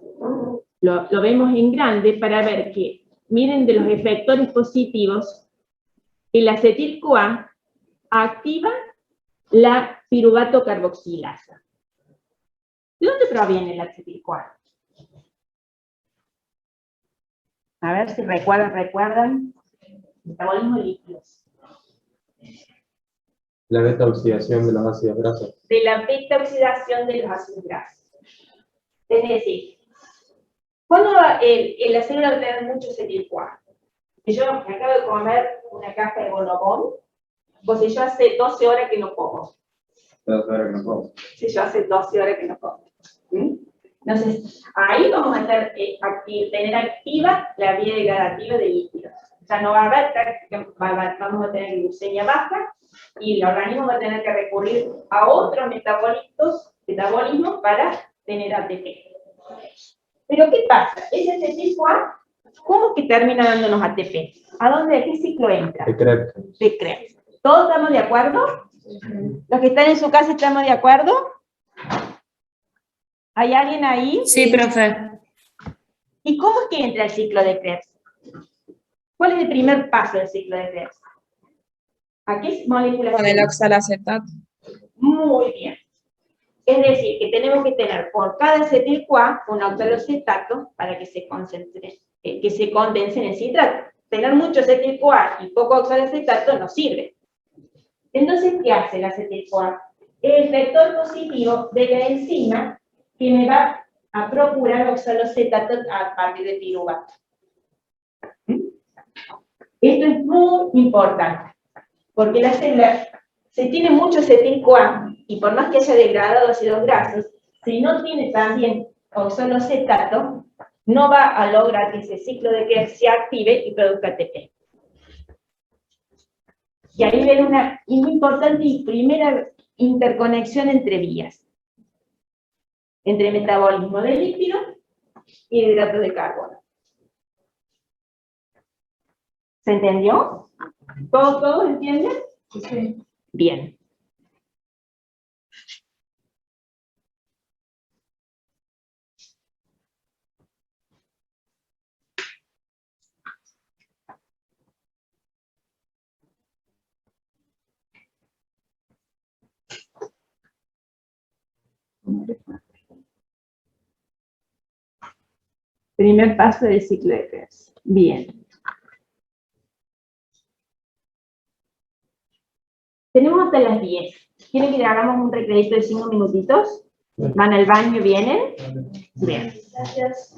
lo vemos en grande para ver que, miren de los efectores positivos, el acetil-CoA activa la piruvato carboxilasa. ¿De dónde proviene el acetil-CoA? A ver si recuerdan. Metabolismo de líquidos. La beta oxidación de los ácidos grasos. De la beta oxidación de los ácidos grasos. Es decir, cuando la célula va a tener mucho acetil-CoA, yo me acabo de comer una caja de bonobón, o si yo hace 12 horas que no como. 12 horas que no como. Si yo hace 12 horas que no como. Entonces, ahí vamos a tener activa la vía degradativa de líquidos. O sea, no va a haber, vamos a tener glucemia baja y el organismo va a tener que recurrir a otros metabolismos para tener ATP. Pero ¿qué pasa? Ese acetil-CoA, ¿cómo que termina dándonos ATP? ¿A dónde? ¿A qué ciclo entra? De Krebs. De Krebs. ¿Todos estamos de acuerdo? ¿Los que están en su casa estamos de acuerdo? ¿Hay alguien ahí? Sí, profe. ¿Y cómo es que entra el ciclo de Krebs? ¿Cuál es el primer paso del ciclo de Krebs? ¿A qué molécula? Con el oxalacetato. Muy bien. Es decir, que tenemos que tener por cada acetil-CoA un oxalocetato para que se concentre, que se condense en el citrato. Tener mucho acetil-CoA y poco oxalocetato no sirve. Entonces, ¿qué hace el acetil-CoA? El vector positivo de la enzima que me va a procurar oxalocetato a partir de piruvato. Esto es muy importante, porque la célula, si tiene mucho acetil-CoA, y por más que haya degradado ácidos grasos, si no tiene también oxalocetato, no va a lograr que ese ciclo de Krebs se active y produzca ATP. Y ahí viene una muy importante y primera interconexión entre vías, entre metabolismo de lípido y de hidratos de carbono. ¿Se entendió? ¿Todos entienden? Sí. Bien. Primer paso del ciclo de Krebs. Bien. Tenemos hasta las 10. ¿Quieren que hagamos un recredito de 5 minutitos? ¿Van al baño y vienen? Bien. Gracias.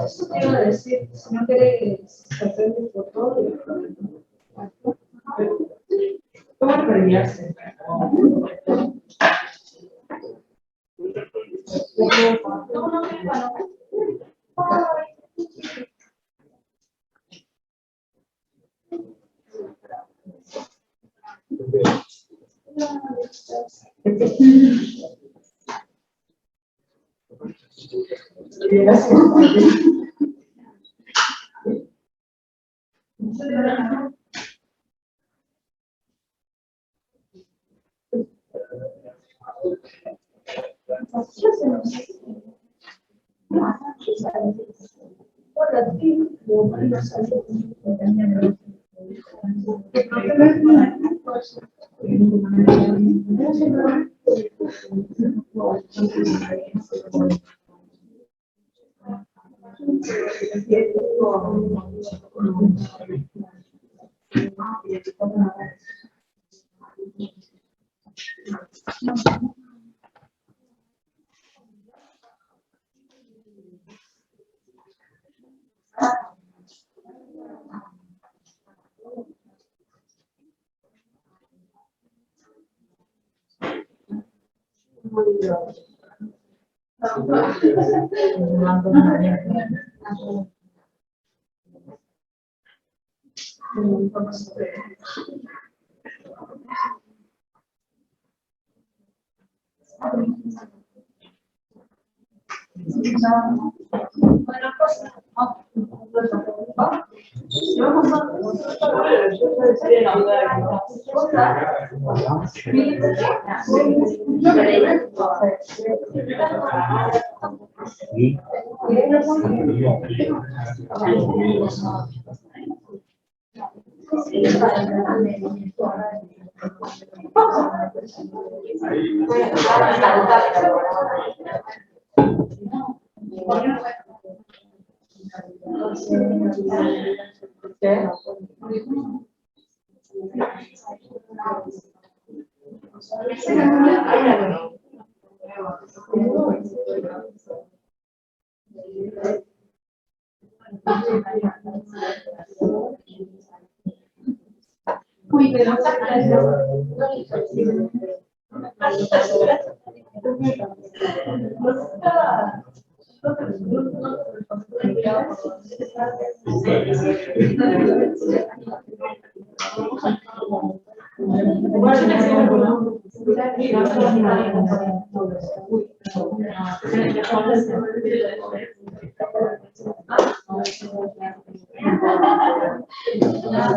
Eso te iba a decir, si no querés sorprender por todo, ¿cómo premiarse?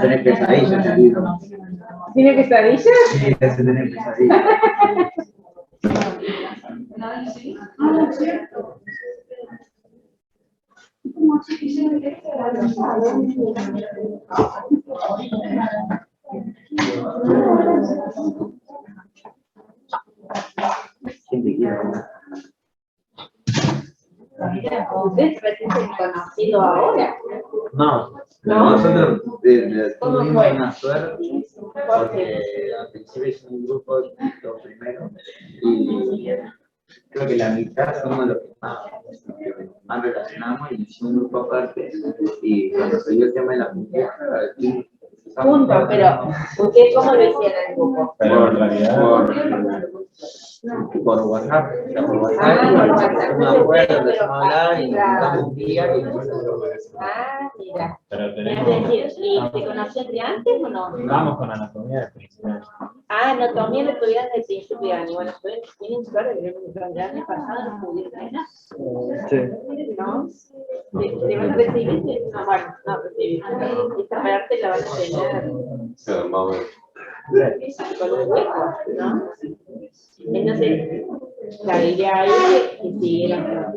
Tener pesadillas, seguido. ¿Tiene pesadillas? Sí, te hace tener pesadillas. ¿Quién te quiere? ¿Usted se siente conocido ahora? No, ¿No? nosotros ¿Cómo tuvimos fue? una suerte porque al principio hicimos un grupo los primeros y creo que la mitad somos los que más relacionamos y hicimos un grupo aparte y cuando se dio el tema de la mujer, Punto, pero ¿usted cómo lo hicieron el grupo? Pero en realidad, por WhatsApp. Por WhatsApp, por WhatsApp. no me acuerdo, empezamos a hablar y damos un día y Ah, mira. Pero Es tenemos, decir, ¿y te conocías de antes o no? vamos con anatomía de principio. Ah, anatomía lo tuvieron desde el principio de año. Bueno, tienen suerte que el año pasado no pudieron. ¿No? ¿Te van a recibir? No, bueno, no recibir. Esta parte la van a tener con un hueco, ¿no? Entonces, la idea es que siguieran.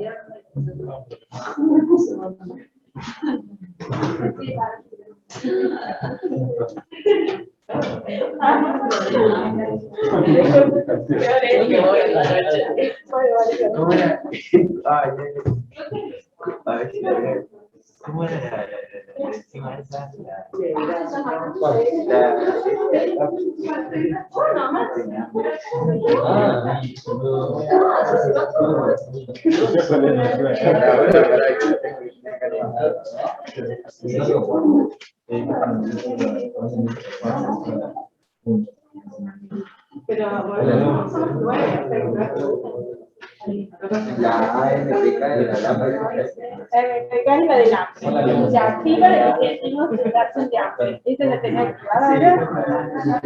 ¿Cómo era? ¿Cómo era la encima esa? Pero bueno, La ANPK de la lámpara. el la de la se activa y decimos que se da de hambre. Esa la tengo activada.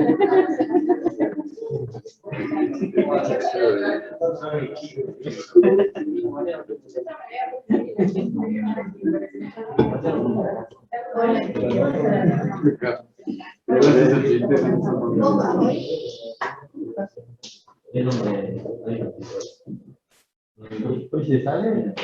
Pues si sale,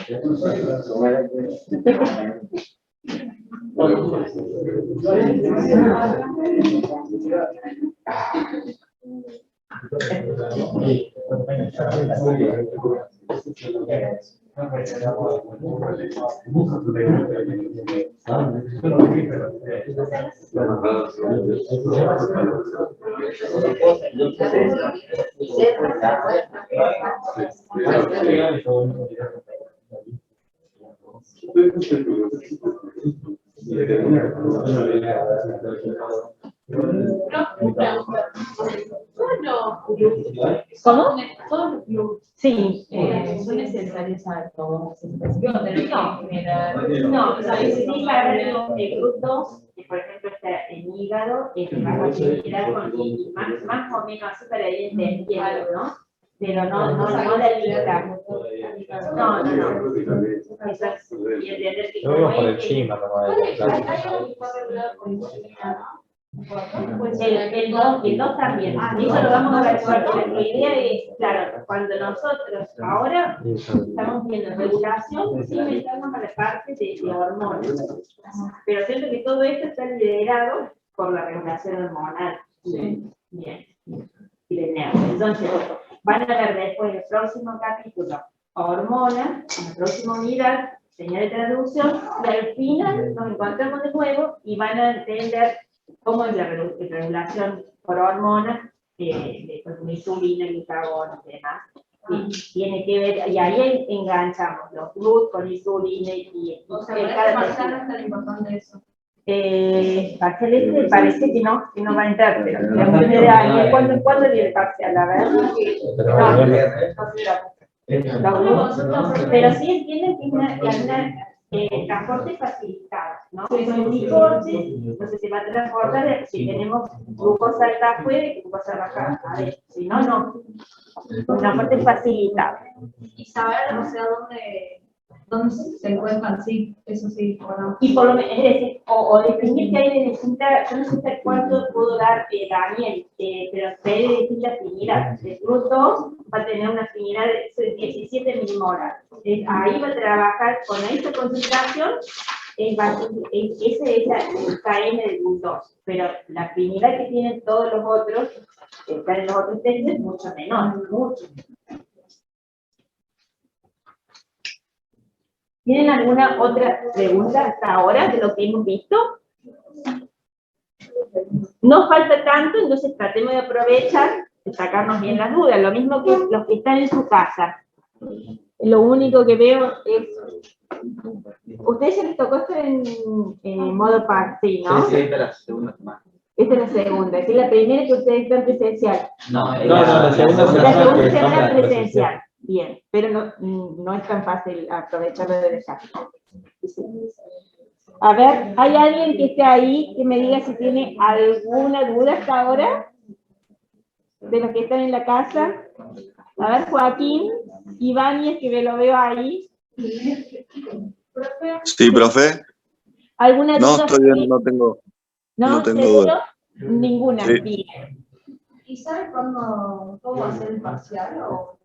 ¿Cómo? Sí. ¿Son necesarios saber todo? No, sí, para ver el fruto, que por ejemplo está el hígado, más o menos así para ir entendiendo, ¿no? Pero no la lista. No. Eso es, y entender que Lo vemos por como encima, el 2 también. Eso lo vamos a ver porque la idea es, claro, cuando nosotros ahora estamos viendo regulación, sí metemos a la parte de hormonas. Pero siento que todo esto está liderado por la regulación hormonal. Bien. Y de nervios. Entonces, van a ver después el próximo capítulo, hormonas, en la próxima unidad, señal de traducción, y al final nos encontramos de nuevo y van a entender cómo es la regulación por hormonas de insulina, glucagón y demás. Y tiene que ver, y ahí enganchamos los GLUT con insulina y ¿Para no es tan importante eso? Parcial parece que no va a entrar, pero ¿cuándo viene el parcial? A ver. Pero sí entienden que hay una transporte facilitado, ¿no? Son transportes, entonces se va a transportar si tenemos glucosa alta afuera y glucosa baja adentro, si no, no. Un transporte facilitado. Y saber, o sea, dónde se encuentran, sí, eso sí, o no. Y por lo menos, es decir, o definir que hay de distintas, yo no sé hasta cuánto puedo dar Daniel, pero que hay de distintas afinidades. El fruto va a tener una afinidad de 17 milimolar. Ahí va a trabajar con esta concentración, ese es el KM del GLUT2, pero la afinidad que tienen todos los otros, que están en los otros testes, es mucho menor, mucho. ¿Tienen alguna otra pregunta hasta ahora de lo que hemos visto? No falta tanto, entonces tratemos de aprovechar y sacarnos bien las dudas. Lo mismo que los que están en su casa. Lo único que veo es... Ustedes se les tocó esto en modo PAC, sí, ¿no? Sí, de la segunda semana. Esta es la segunda, esta es la primera que ustedes están presencial. No, la segunda La segunda que semana estamos presencial. Bien, pero no es tan fácil aprovecharlo de dejar. A ver, ¿hay alguien que esté ahí que me diga si tiene alguna duda hasta ahora? De los que están en la casa. A ver, Joaquín, Ibáñez, que me lo veo ahí. Sí, profe. ¿Alguna No, duda? estoy bien, no tengo ¿Seguro? duda. Ninguna. Sí. Bien. ¿Y sabes cómo va a ser el parcial?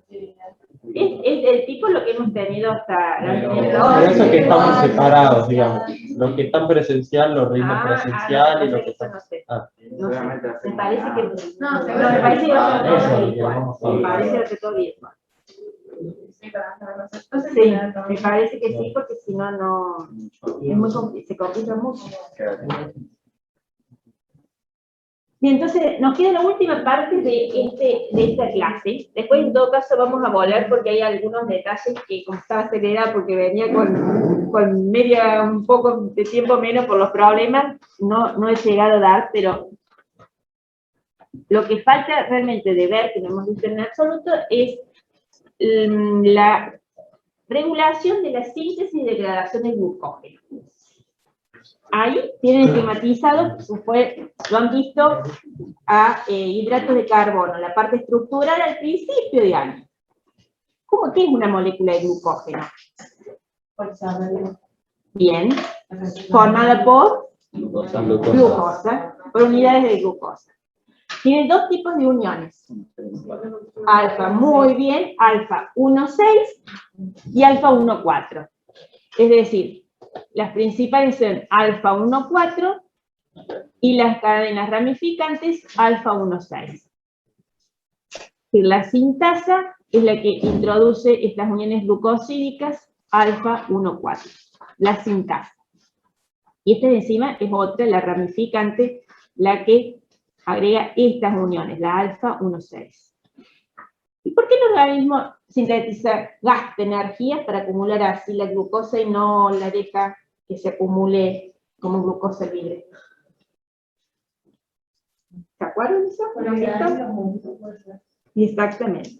Es el tipo lo que hemos tenido hasta la Por eso es que estamos separados, digamos. Los que están presencial, los rinden presencial y los que están... No sé. Ah. No sé. Me parece que No, me parece que va a ser todo Eso, virtual. digamos, Me parece que va a ser todo virtual. Sí, me parece que sí, porque si no, no es muy se complica mucho. Bien, entonces nos queda la última parte de esta clase. Después, en todo caso, vamos a volar porque hay algunos detalles que, como estaba acelerada porque venía con media, un poco de tiempo menos por los problemas, no he llegado a dar, pero lo que falta realmente de ver, que no hemos visto en absoluto, es la regulación de la síntesis y degradación del glucógeno. Ahí tienen esquematizado, lo han visto, a hidratos de carbono, la parte estructural al principio de año. ¿Qué es una molécula de glucógeno? Bien, formada por glucosa, por unidades de glucosa. Tiene dos tipos de uniones. Alfa, muy bien, alfa 1,6 y alfa 1,4. Es decir, las principales son alfa 1,4 y las cadenas ramificantes alfa 1,6. La sintasa es la que introduce estas uniones glucosídicas alfa 1,4. La sintasa. Y esta enzima es otra, la ramificante, la que agrega estas uniones, la alfa 1,6. ¿Y por qué el organismo sintetiza, gasta energía para acumular así la glucosa y no la deja que se acumule como glucosa libre? ¿Se acuerdan de eso? Exactamente.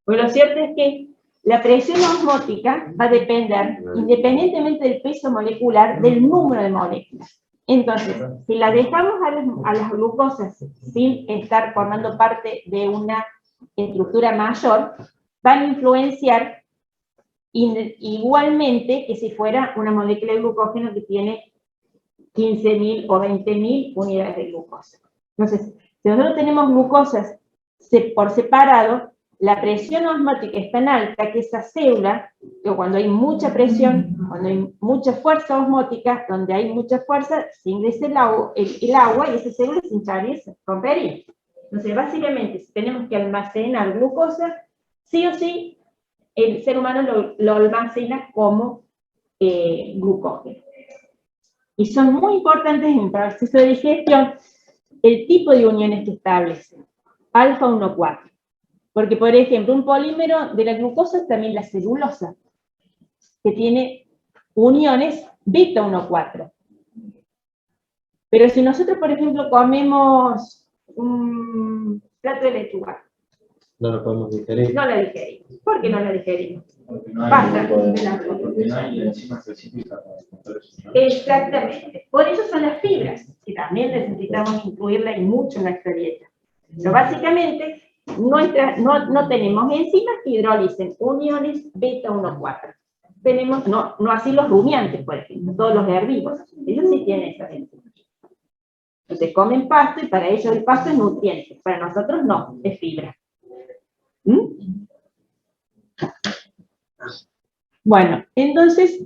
Pues lo cierto es que la presión osmótica va a depender, independientemente del peso molecular, del número de moléculas. Entonces, si la dejamos a las glucosas sin estar formando parte de una estructura mayor, van a influenciar igualmente que si fuera una molécula de glucógeno que tiene 15.000 o 20.000 unidades de glucosa. Entonces, si nosotros tenemos glucosas por separado, la presión osmótica es tan alta que esa célula, que cuando hay mucha presión, cuando hay mucha fuerza osmótica, donde hay mucha fuerza, se ingresa el agua y esa célula se hincharía y se rompería. Entonces, básicamente, si tenemos que almacenar glucosa, sí o sí, el ser humano lo almacena como glucógeno. Y son muy importantes en el proceso de digestión el tipo de uniones que establecen. Alfa 1,4. Porque, por ejemplo, un polímero de la glucosa es también la celulosa, que tiene uniones beta 1,4. Pero si nosotros, por ejemplo, comemos un plato de lechuga, No lo podemos digerir. no la digerimos. ¿Por qué no la digerimos? Porque no hay Basta. un grupo porque no hay enzima específica para contar eso, ¿no? Exactamente. Por eso son las fibras, que también necesitamos incluirla y mucho en nuestra dieta. Pero básicamente, no tenemos enzimas que hidrolicen uniones beta 1,4. Tenemos, no así los rumiantes, por ejemplo, todos los herbívoros. Ellos sí tienen esas enzimas. Entonces comen pasto y para ellos el pasto es nutriente. Para nosotros no, es fibra. ¿Mm? Bueno, entonces,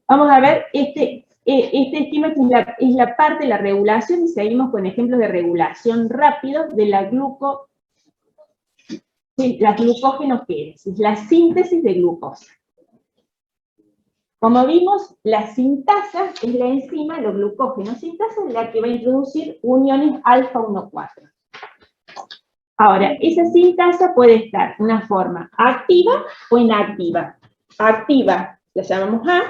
vamos a ver este esquema que es la parte de la regulación, y seguimos con ejemplos de regulación rápido de la glucógenogénesis, la síntesis de glucosa. Como vimos, la sintasa es la enzima, los glucógenos sintasa es la que va a introducir uniones alfa 1,4. Ahora, esa sintasa puede estar en una forma activa o inactiva. Activa la llamamos A,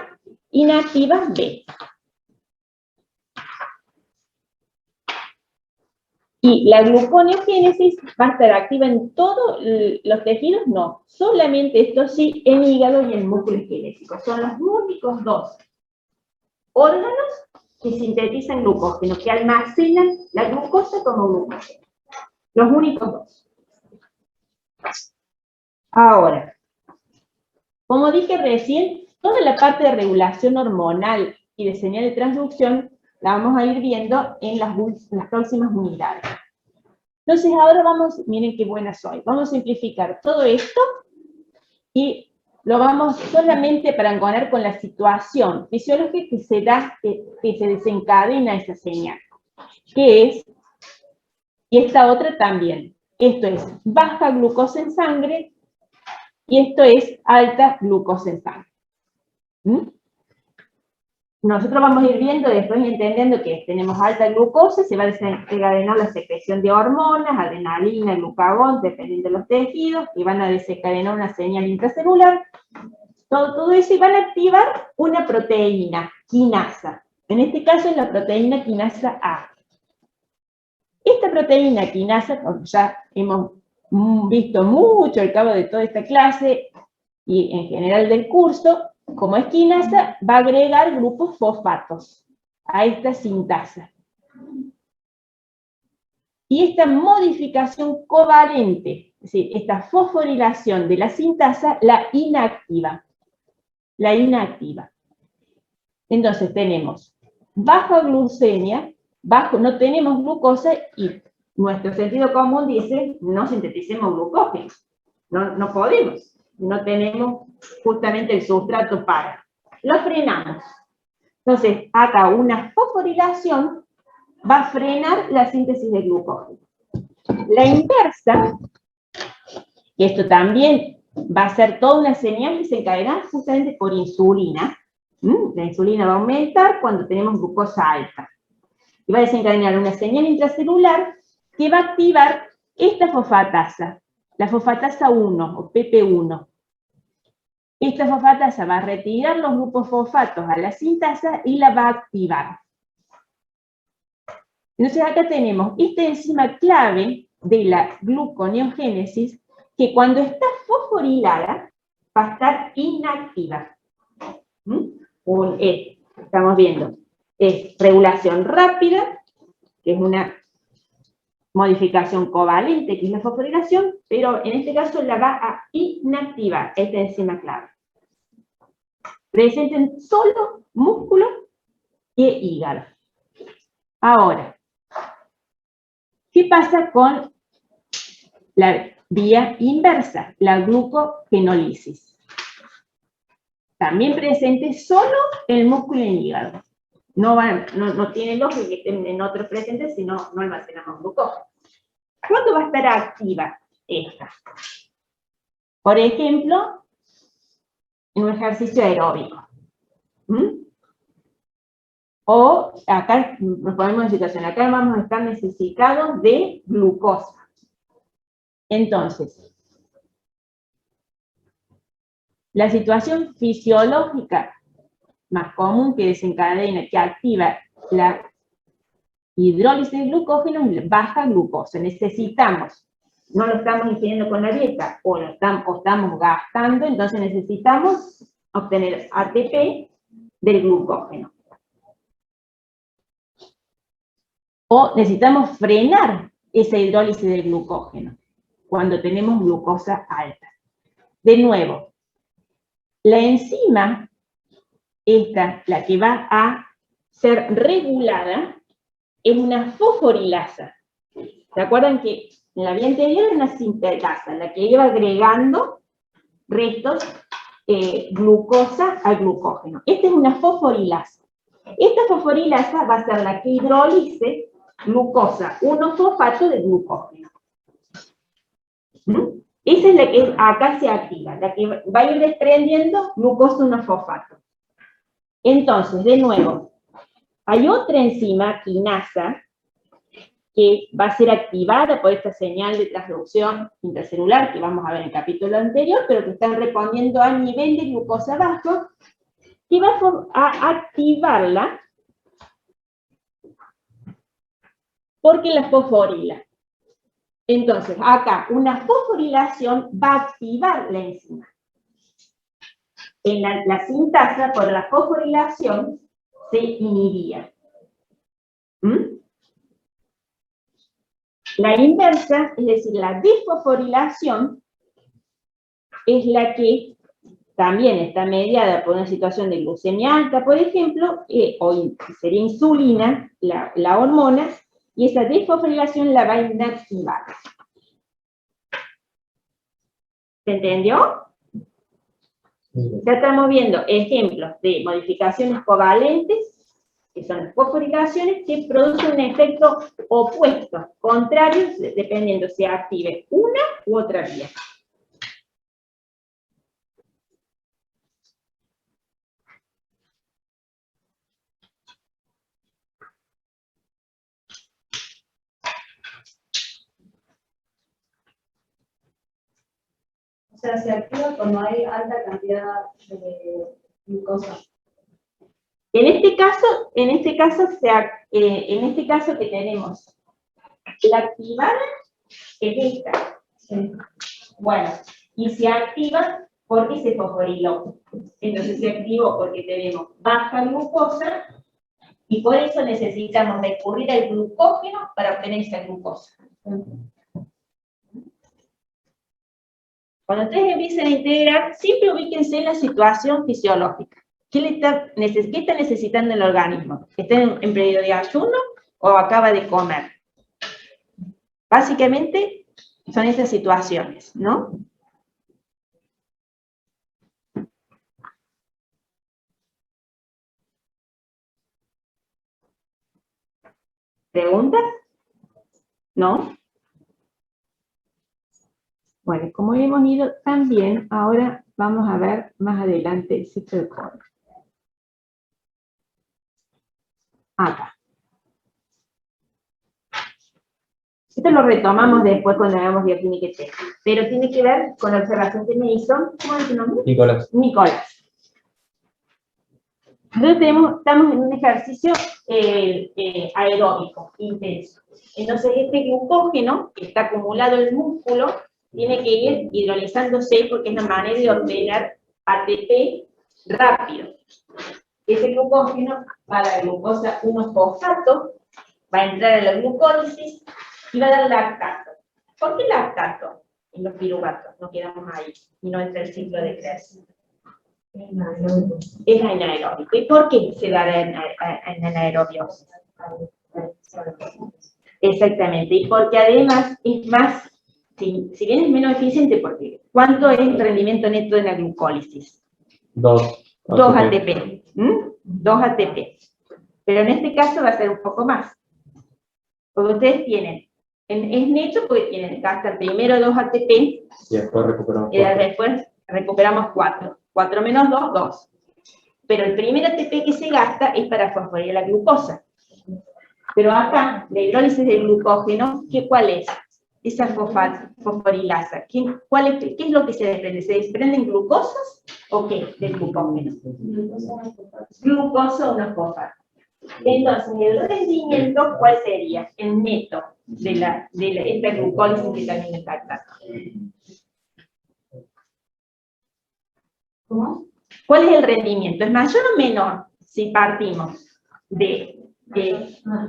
inactiva B. Y la gluconeogénesis va a estar activa en todos los tejidos, no. Solamente esto sí, en hígado y en músculo esquelético. Son los únicos dos órganos que sintetizan glucógeno, que almacenan la glucosa como glucógeno. Los únicos dos. Ahora, como dije recién, toda la parte de regulación hormonal y de señal de transducción la vamos a ir viendo en las próximas unidades. Entonces ahora vamos, miren qué buena soy, vamos a simplificar todo esto y lo vamos solamente para encontrar con la situación fisiológica que se da, que se desencadena esa señal, que es, y esta otra también, esto es baja glucosa en sangre y esto es alta glucosa en sangre. Nosotros vamos a ir viendo después y entendiendo que tenemos alta glucosa, se va a desencadenar la secreción de hormonas, adrenalina, glucagón, dependiendo de los tejidos, y van a desencadenar una señal intracelular. Todo eso, y van a activar una proteína, quinasa. En este caso es la proteína quinasa A. Esta proteína quinasa, como ya hemos visto mucho al cabo de toda esta clase, y en general del curso, como es quinasa, va a agregar grupos fosfatos a esta sintasa. Y esta modificación covalente, es decir, esta fosforilación de la sintasa, la inactiva. La inactiva. Entonces tenemos baja glucemia, no tenemos glucosa, y nuestro sentido común dice, no sinteticemos glucógeno. No podemos. No tenemos justamente el sustrato para. Lo frenamos. Entonces, acá una fosforilación va a frenar la síntesis de glucógeno. La inversa, y esto también va a ser toda una señal desencadenada justamente por insulina. La insulina va a aumentar cuando tenemos glucosa alta. Y va a desencadenar una señal intracelular que va a activar esta fosfatasa. La fosfatasa 1 o PP1. Esta fosfatasa va a retirar los grupos fosfatos a la sintasa y la va a activar. Entonces acá tenemos esta enzima clave de la gluconeogénesis que cuando está fosforilada va a estar inactiva. Estamos viendo, es regulación rápida, que es una modificación covalente, que es la fosforilación, pero en este caso la va a inactivar, esta enzima clave. Presente en solo músculo y hígado. Ahora, ¿qué pasa con la vía inversa, la glucogenólisis? También presente solo en el músculo y el hígado. No tiene lógica que estén en otros presentes si no almacenamos glucógeno. ¿Cuándo va a estar activa esta? Por ejemplo, en un ejercicio aeróbico. O acá nos ponemos en situación, acá vamos a estar necesitados de glucosa. Entonces, la situación fisiológica más común que desencadena, que activa la hidrólisis de glucógeno es baja glucosa. Necesitamos, no lo estamos ingiriendo con la dieta, o estamos gastando, entonces necesitamos obtener ATP del glucógeno. O necesitamos frenar esa hidrólisis del glucógeno cuando tenemos glucosa alta. De nuevo, la enzima, esta, la que va a ser regulada, es una fosforilasa. ¿Se acuerdan que en la vía anterior era una sintetasa, la que iba agregando restos glucosa al glucógeno? Esta es una fosforilasa. Esta fosforilasa va a ser la que hidrolice glucosa 1-fosfato de glucógeno. Esa es la que acá se activa, la que va a ir desprendiendo glucosa 1-fosfato. Entonces, de nuevo, hay otra enzima, quinasa, que va a ser activada por esta señal de transducción intracelular que vamos a ver en el capítulo anterior, pero que está respondiendo a nivel de glucosa bajo, que va a activarla porque la fosforila. Entonces, acá, una fosforilación va a activar la enzima. En la sintasa, por la fosforilación, se inhibía. La inversa, es decir, la desfosforilación, es la que también está mediada por una situación de glucemia alta, por ejemplo, o sería insulina, la hormona, y esa desfosforilación la va a inactivar. ¿Se entendió? Ya estamos viendo ejemplos de modificaciones covalentes, que son las fosforilaciones, que producen un efecto opuesto, contrario, dependiendo si active una u otra vía. O sea, se activa cuando hay alta cantidad de glucosa. En este caso que tenemos la activada es esta. Sí. Bueno, y se activa porque se fosforiló. Entonces se activó porque tenemos baja glucosa y por eso necesitamos recurrir al glucógeno para obtener esa glucosa. Cuando ustedes empiecen a integrar, siempre ubíquense en la situación fisiológica. ¿Qué está necesitando el organismo? ¿Está en periodo de ayuno o acaba de comer? Básicamente son esas situaciones, ¿no? ¿Preguntas? ¿No? Bueno, como hemos ido tan bien, ahora vamos a ver más adelante el ciclo de Cole. Acá. Esto lo retomamos después cuando hagamos bioquímica T, pero tiene que ver con la observación que me hizo, ¿cómo es tu nombre? Nicolás. Nicolás. Entonces estamos en un ejercicio aeróbico, intenso. Entonces este glucógeno que está acumulado en el músculo tiene que ir hidrolizándose porque es la manera de obtener ATP rápido. Ese glucógeno va a dar glucosa 1-fosfato, va a entrar a la glucólisis y va a dar lactato. ¿Por qué lactato? En los piruvatos, no quedamos ahí y no entra el ciclo de Krebs. Es anaeróbico. ¿Y por qué se da en anaerobio? Exactamente, y porque además es más, si bien es menos eficiente, porque ¿cuánto es el rendimiento neto de la glucólisis? 2 ATP. 2 ATP. Pero en este caso va a ser un poco más. Porque ustedes tienen, es neto porque gastan primero 2 ATP y después recuperamos y después recuperamos 4. 4 menos 2, 2. Pero el primer ATP que se gasta es para fosforilar la glucosa. Pero acá, la hidrólisis del glucógeno, ¿cuál es? Esa fosforilasa. ¿Qué es lo que se desprende? ¿Se desprenden glucosas o qué del glucógeno? Glucosa 1-fosfato. Entonces, el rendimiento, ¿cuál sería? El neto de esta glucólisis que también está acá. ¿Cómo? ¿Cuál es el rendimiento? ¿Es mayor o menor si partimos de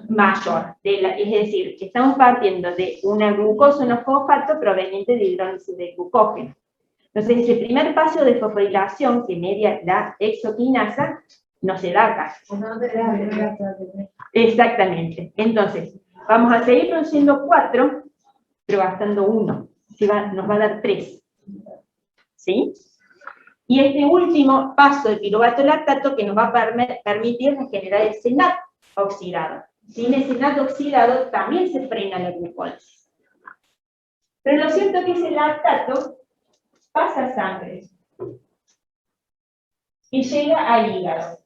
mayor? Es decir, que estamos partiendo de una glucosa 1-fosfato proveniente de hidrólisis de glucógeno. Entonces, ese primer paso de fosforilación que media la hexoquinasa no se da acá. Exactamente. Entonces, vamos a seguir produciendo 4, pero gastando 1. Nos va a dar 3. ¿Sí? Y este último paso del piruvato lactato que nos va a permitir generar el SNAP oxidado. Sin el SNAP oxidado también se frena la glucólisis. Pero lo cierto es que ese lactato pasa a sangre y llega al hígado,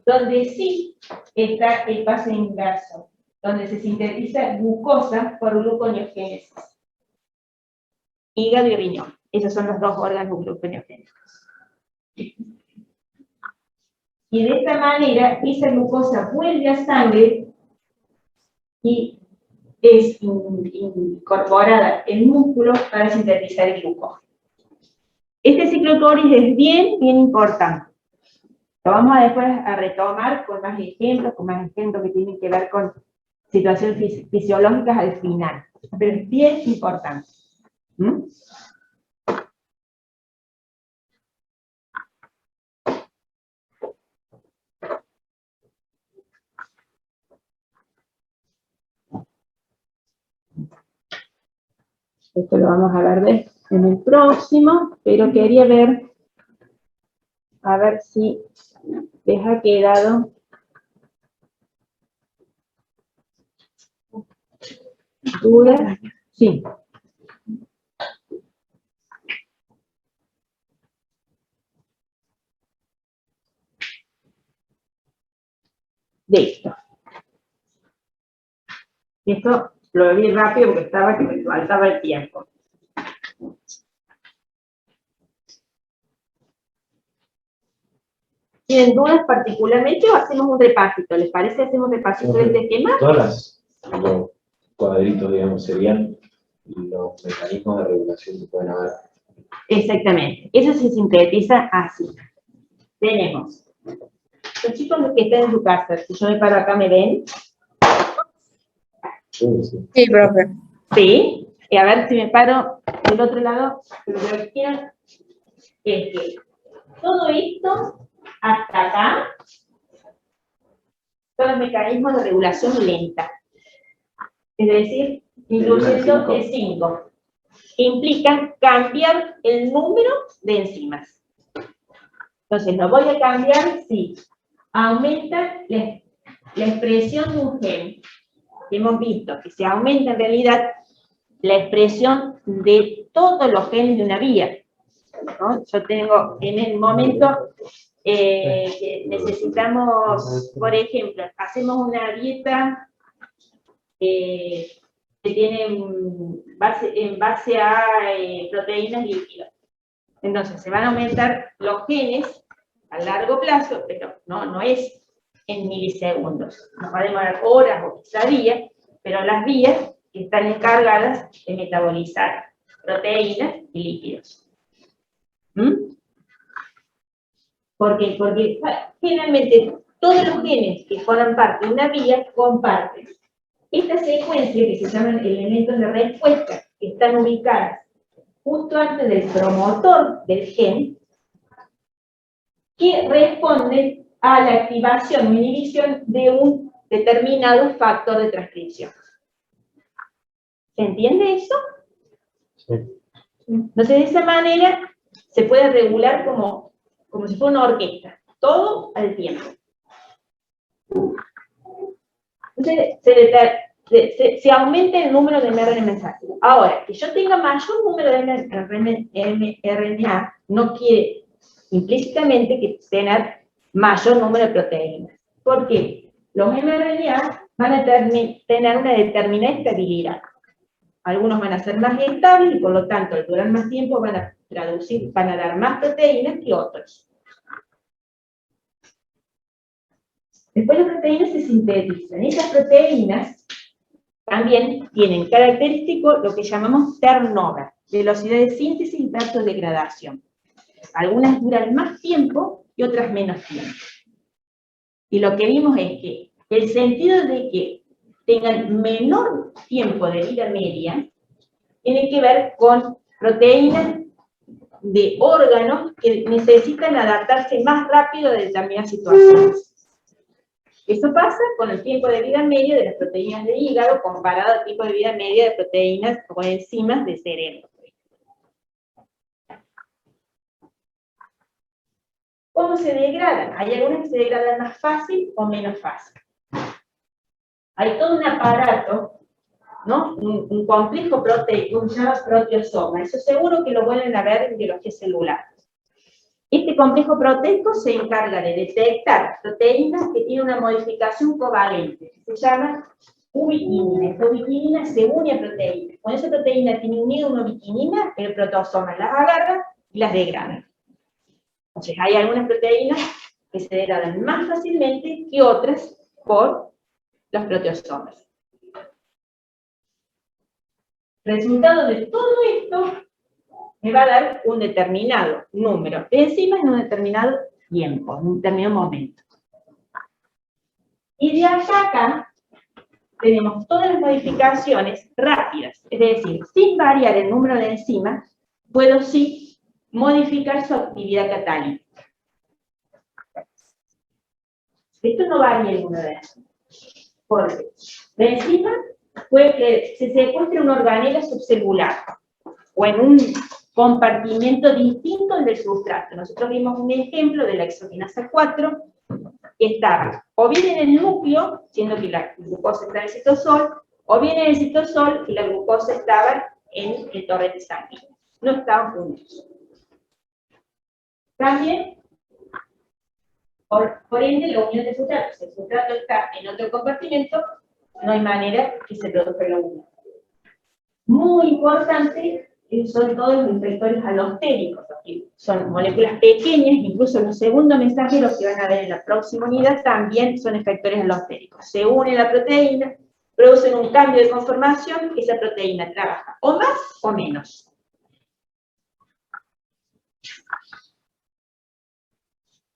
donde sí está el paso inverso, donde se sintetiza glucosa por gluconeogénesis. Hígado y riñón. Esos son los dos órganos gluconeogénicos. Y de esta manera, esa glucosa vuelve a sangre y es incorporada en músculo para sintetizar el glucógeno. Este ciclo Cori es bien importante. Lo vamos a después a retomar con más ejemplos que tienen que ver con situaciones fisiológicas al final. Pero es bien importante. ¿Mm? Esto lo vamos a ver en el próximo, pero quería ver, a ver si les ha quedado dudas. Sí. De esto. Esto lo vi rápido porque estaba que me faltaba el tiempo. ¿Tienen dudas particularmente o hacemos un repasito? ¿Les parece hacemos un repasito de este tema? Todas los cuadritos, digamos, serían los mecanismos de regulación que pueden haber. Exactamente. Eso se sintetiza así. Tenemos. Los chicos que están en su casa, si yo me paro acá, ¿me ven? Sí, profe. Sí. Y a ver si me paro del otro lado. Pero lo que quiero es que todo esto hasta acá son los mecanismos de regulación lenta. Es decir, incluyendo el 5. Que implican cambiar el número de enzimas. Entonces, lo voy a cambiar si aumenta la expresión de un gen. Hemos visto que se aumenta en realidad la expresión de todos los genes de una vía, ¿no? Yo tengo en el momento que necesitamos, por ejemplo, hacemos una dieta que tiene en base a proteínas líquidas. Entonces, se van a aumentar los genes a largo plazo, pero no es en milisegundos. Nos va a demorar horas o quizá días, pero las vías están encargadas de metabolizar proteínas y líquidos. ¿Mm? ¿Por qué? Porque generalmente todos los genes que forman parte de una vía comparten esta secuencia que se llaman elementos de respuesta, que están ubicadas justo antes del promotor del gen, que responden a la activación o inhibición de un determinado factor de transcripción. ¿Se entiende eso? Sí. Entonces, de esa manera se puede regular como si fuera una orquesta, todo al tiempo. Entonces, se aumenta el número de mRNA mensajeros. Ahora, que yo tenga mayor número de mRNA no quiere implícitamente que tener mayor número de proteínas. ¿Por qué? Los mRNA van a tener una determinada estabilidad. Algunos van a ser más estables y por lo tanto, al durar más tiempo van a dar más proteínas que otros. Después las proteínas se sintetizan. Esas proteínas también tienen característico lo que llamamos turnover, velocidad de síntesis y tacto de degradación. Algunas duran más tiempo y otras menos tiempo. Y lo que vimos es que el sentido de que tengan menor tiempo de vida media tiene que ver con proteínas de órganos que necesitan adaptarse más rápido a determinadas situaciones. Eso pasa con el tiempo de vida medio de las proteínas del hígado comparado al tiempo de vida media de proteínas o enzimas del cerebro. ¿Cómo se degradan? Hay algunas que se degradan más fácil o menos fácil. Hay todo un aparato, ¿no? Un complejo proteico que se llama proteosoma. Eso seguro que lo vuelven a ver en biología celular. Este complejo proteico se encarga de detectar proteínas que tienen una modificación covalente, que se llama ubiquinina. Esta ubiquinina se une a proteínas. Cuando esa proteína tiene unida una ubiquinina, el proteosoma las agarra y las degrada. Entonces, hay algunas proteínas que se degradan más fácilmente que otras por los proteosomas. Resultado de todo esto me va a dar un determinado número de enzimas en un determinado tiempo, en un determinado momento. Y de acá tenemos todas las modificaciones rápidas, es decir, sin variar el número de enzimas, puedo sí modificar su actividad catalítica. Esto no varía el número de enzimas, porque la enzima puede que se secuestre un organelo subcelular o en un compartimiento distinto del sustrato. Nosotros vimos un ejemplo de la exoquinasa 4 que estaba o bien en el núcleo, siendo que la glucosa está en el citosol, o bien en el citosol y la glucosa estaba en el torrente sanguíneo. No estaban juntos. También, por ende, la unión de sustratos, si el sustrato está en otro compartimento, no hay manera que se produzca la unión. Muy importante son todos los efectores alostéricos, que son moléculas pequeñas, incluso los segundos mensajeros que van a ver en la próxima unidad también son efectores alostéricos. Se une la proteína, producen un cambio de conformación, esa proteína trabaja o más o menos.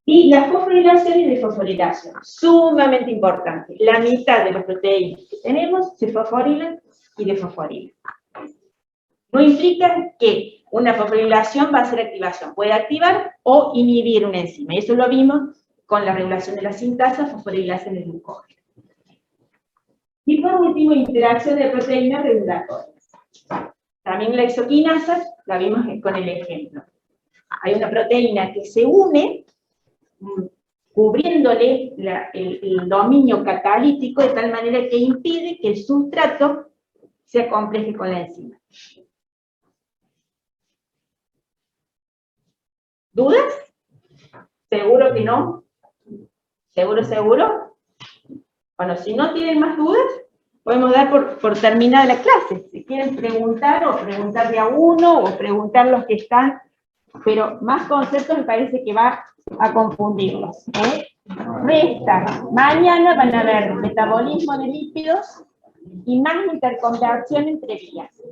Y la fosforilación y desfosforilación, sumamente importante. La mitad de las proteínas que tenemos se fosforilan y desfosforilan. No implica que una fosforilación va a ser activación. Puede activar o inhibir una enzima. Y eso lo vimos con la regulación de la sintasa, fosforilasa en el glucógeno. Y por último, interacción de proteínas regulatorias. También la exoquinasa, la vimos con el ejemplo. Hay una proteína que se une, cubriéndole el dominio catalítico de tal manera que impide que el sustrato se acompleje con la enzima. ¿Dudas? ¿Seguro que no? ¿Seguro, seguro? Bueno, si no tienen más dudas, podemos dar por terminada la clase. Si quieren preguntar, o preguntarle a uno, o preguntar los que están, pero más conceptos me parece que va a confundirlos. Resta. Mañana van a ver metabolismo de lípidos y más interconversión entre vías.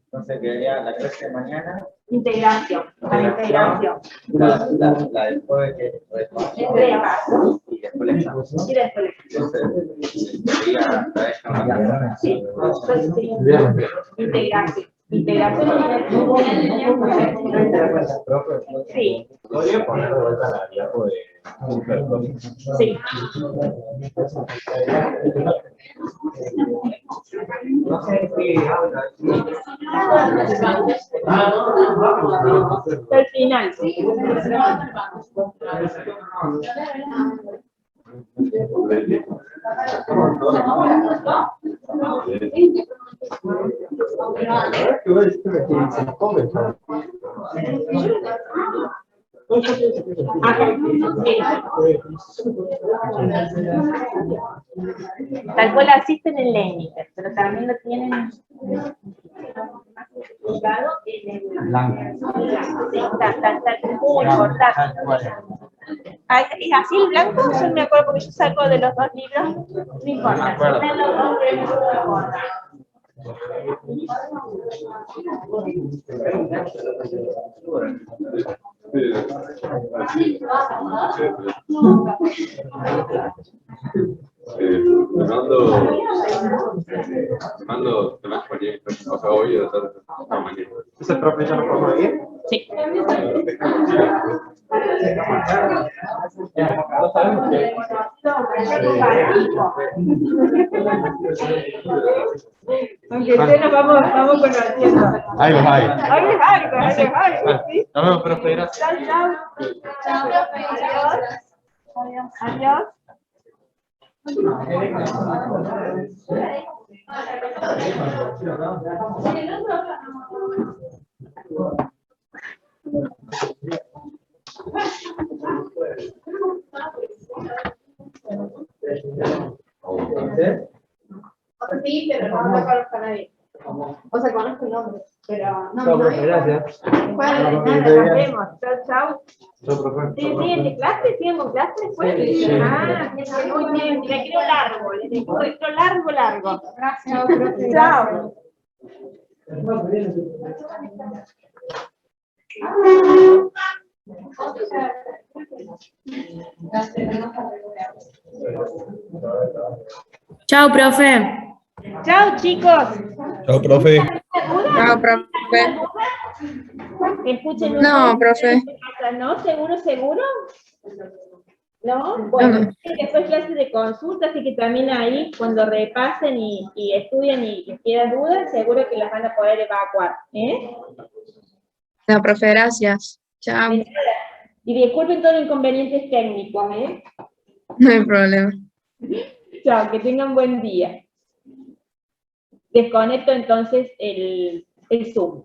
Entonces quedaría la clase de mañana. Integración. La integración. La después Entrega. y después la examen. Y después. Entonces, sería la examen. Sí. Integración. Integración. Sí. ¿Podría poner de vuelta la diapo de Sí. No sé si habla. Al final. Tal cual asisten en Leiniter, pero también lo tienen jugado en el blanco. Sí, está muy importante. ¿Es así el blanco? Yo no me acuerdo porque yo saco de los dos libros. No importa. Están los dos libros. Fernando, te vas a poner hoy o mañana. ¿Ese profe ya lo puedo ir? Sí. No sabemos qué. Aunque usted nos vamos conociendo. Ahí va, ahí. Ahí es algo, ¿sí? Nos vemos, profe, gracias. Chao, chao. Adiós. Adiós. Sí, pero no para nadie. O sea, conozco el nombre, pero no. Chao, profe, gracias. Bueno, profe, nada, que nos bien. vemos. Chao, chao. Chao, profe. ¿Sí, siguen de clase? ¿Siguen con clase después? Sí. Ah, muy bien. Recreo largo. Les dejo recreo largo. Gracias. Chao, profe. Chao. Chao, profe. Chao, chicos. Chao, profe. Chao, profe. Escuchen No, profe. ¿No? ¿Seguro? ¿No? Bueno, después clases de consulta, así que también ahí, cuando repasen y estudien y les quedan dudas, seguro que las van a poder evacuar. No, profe, gracias. Chao. De nada. Y disculpen todos los inconvenientes técnicos, No hay problema. Chao, que tengan buen día. Desconecto entonces el Zoom.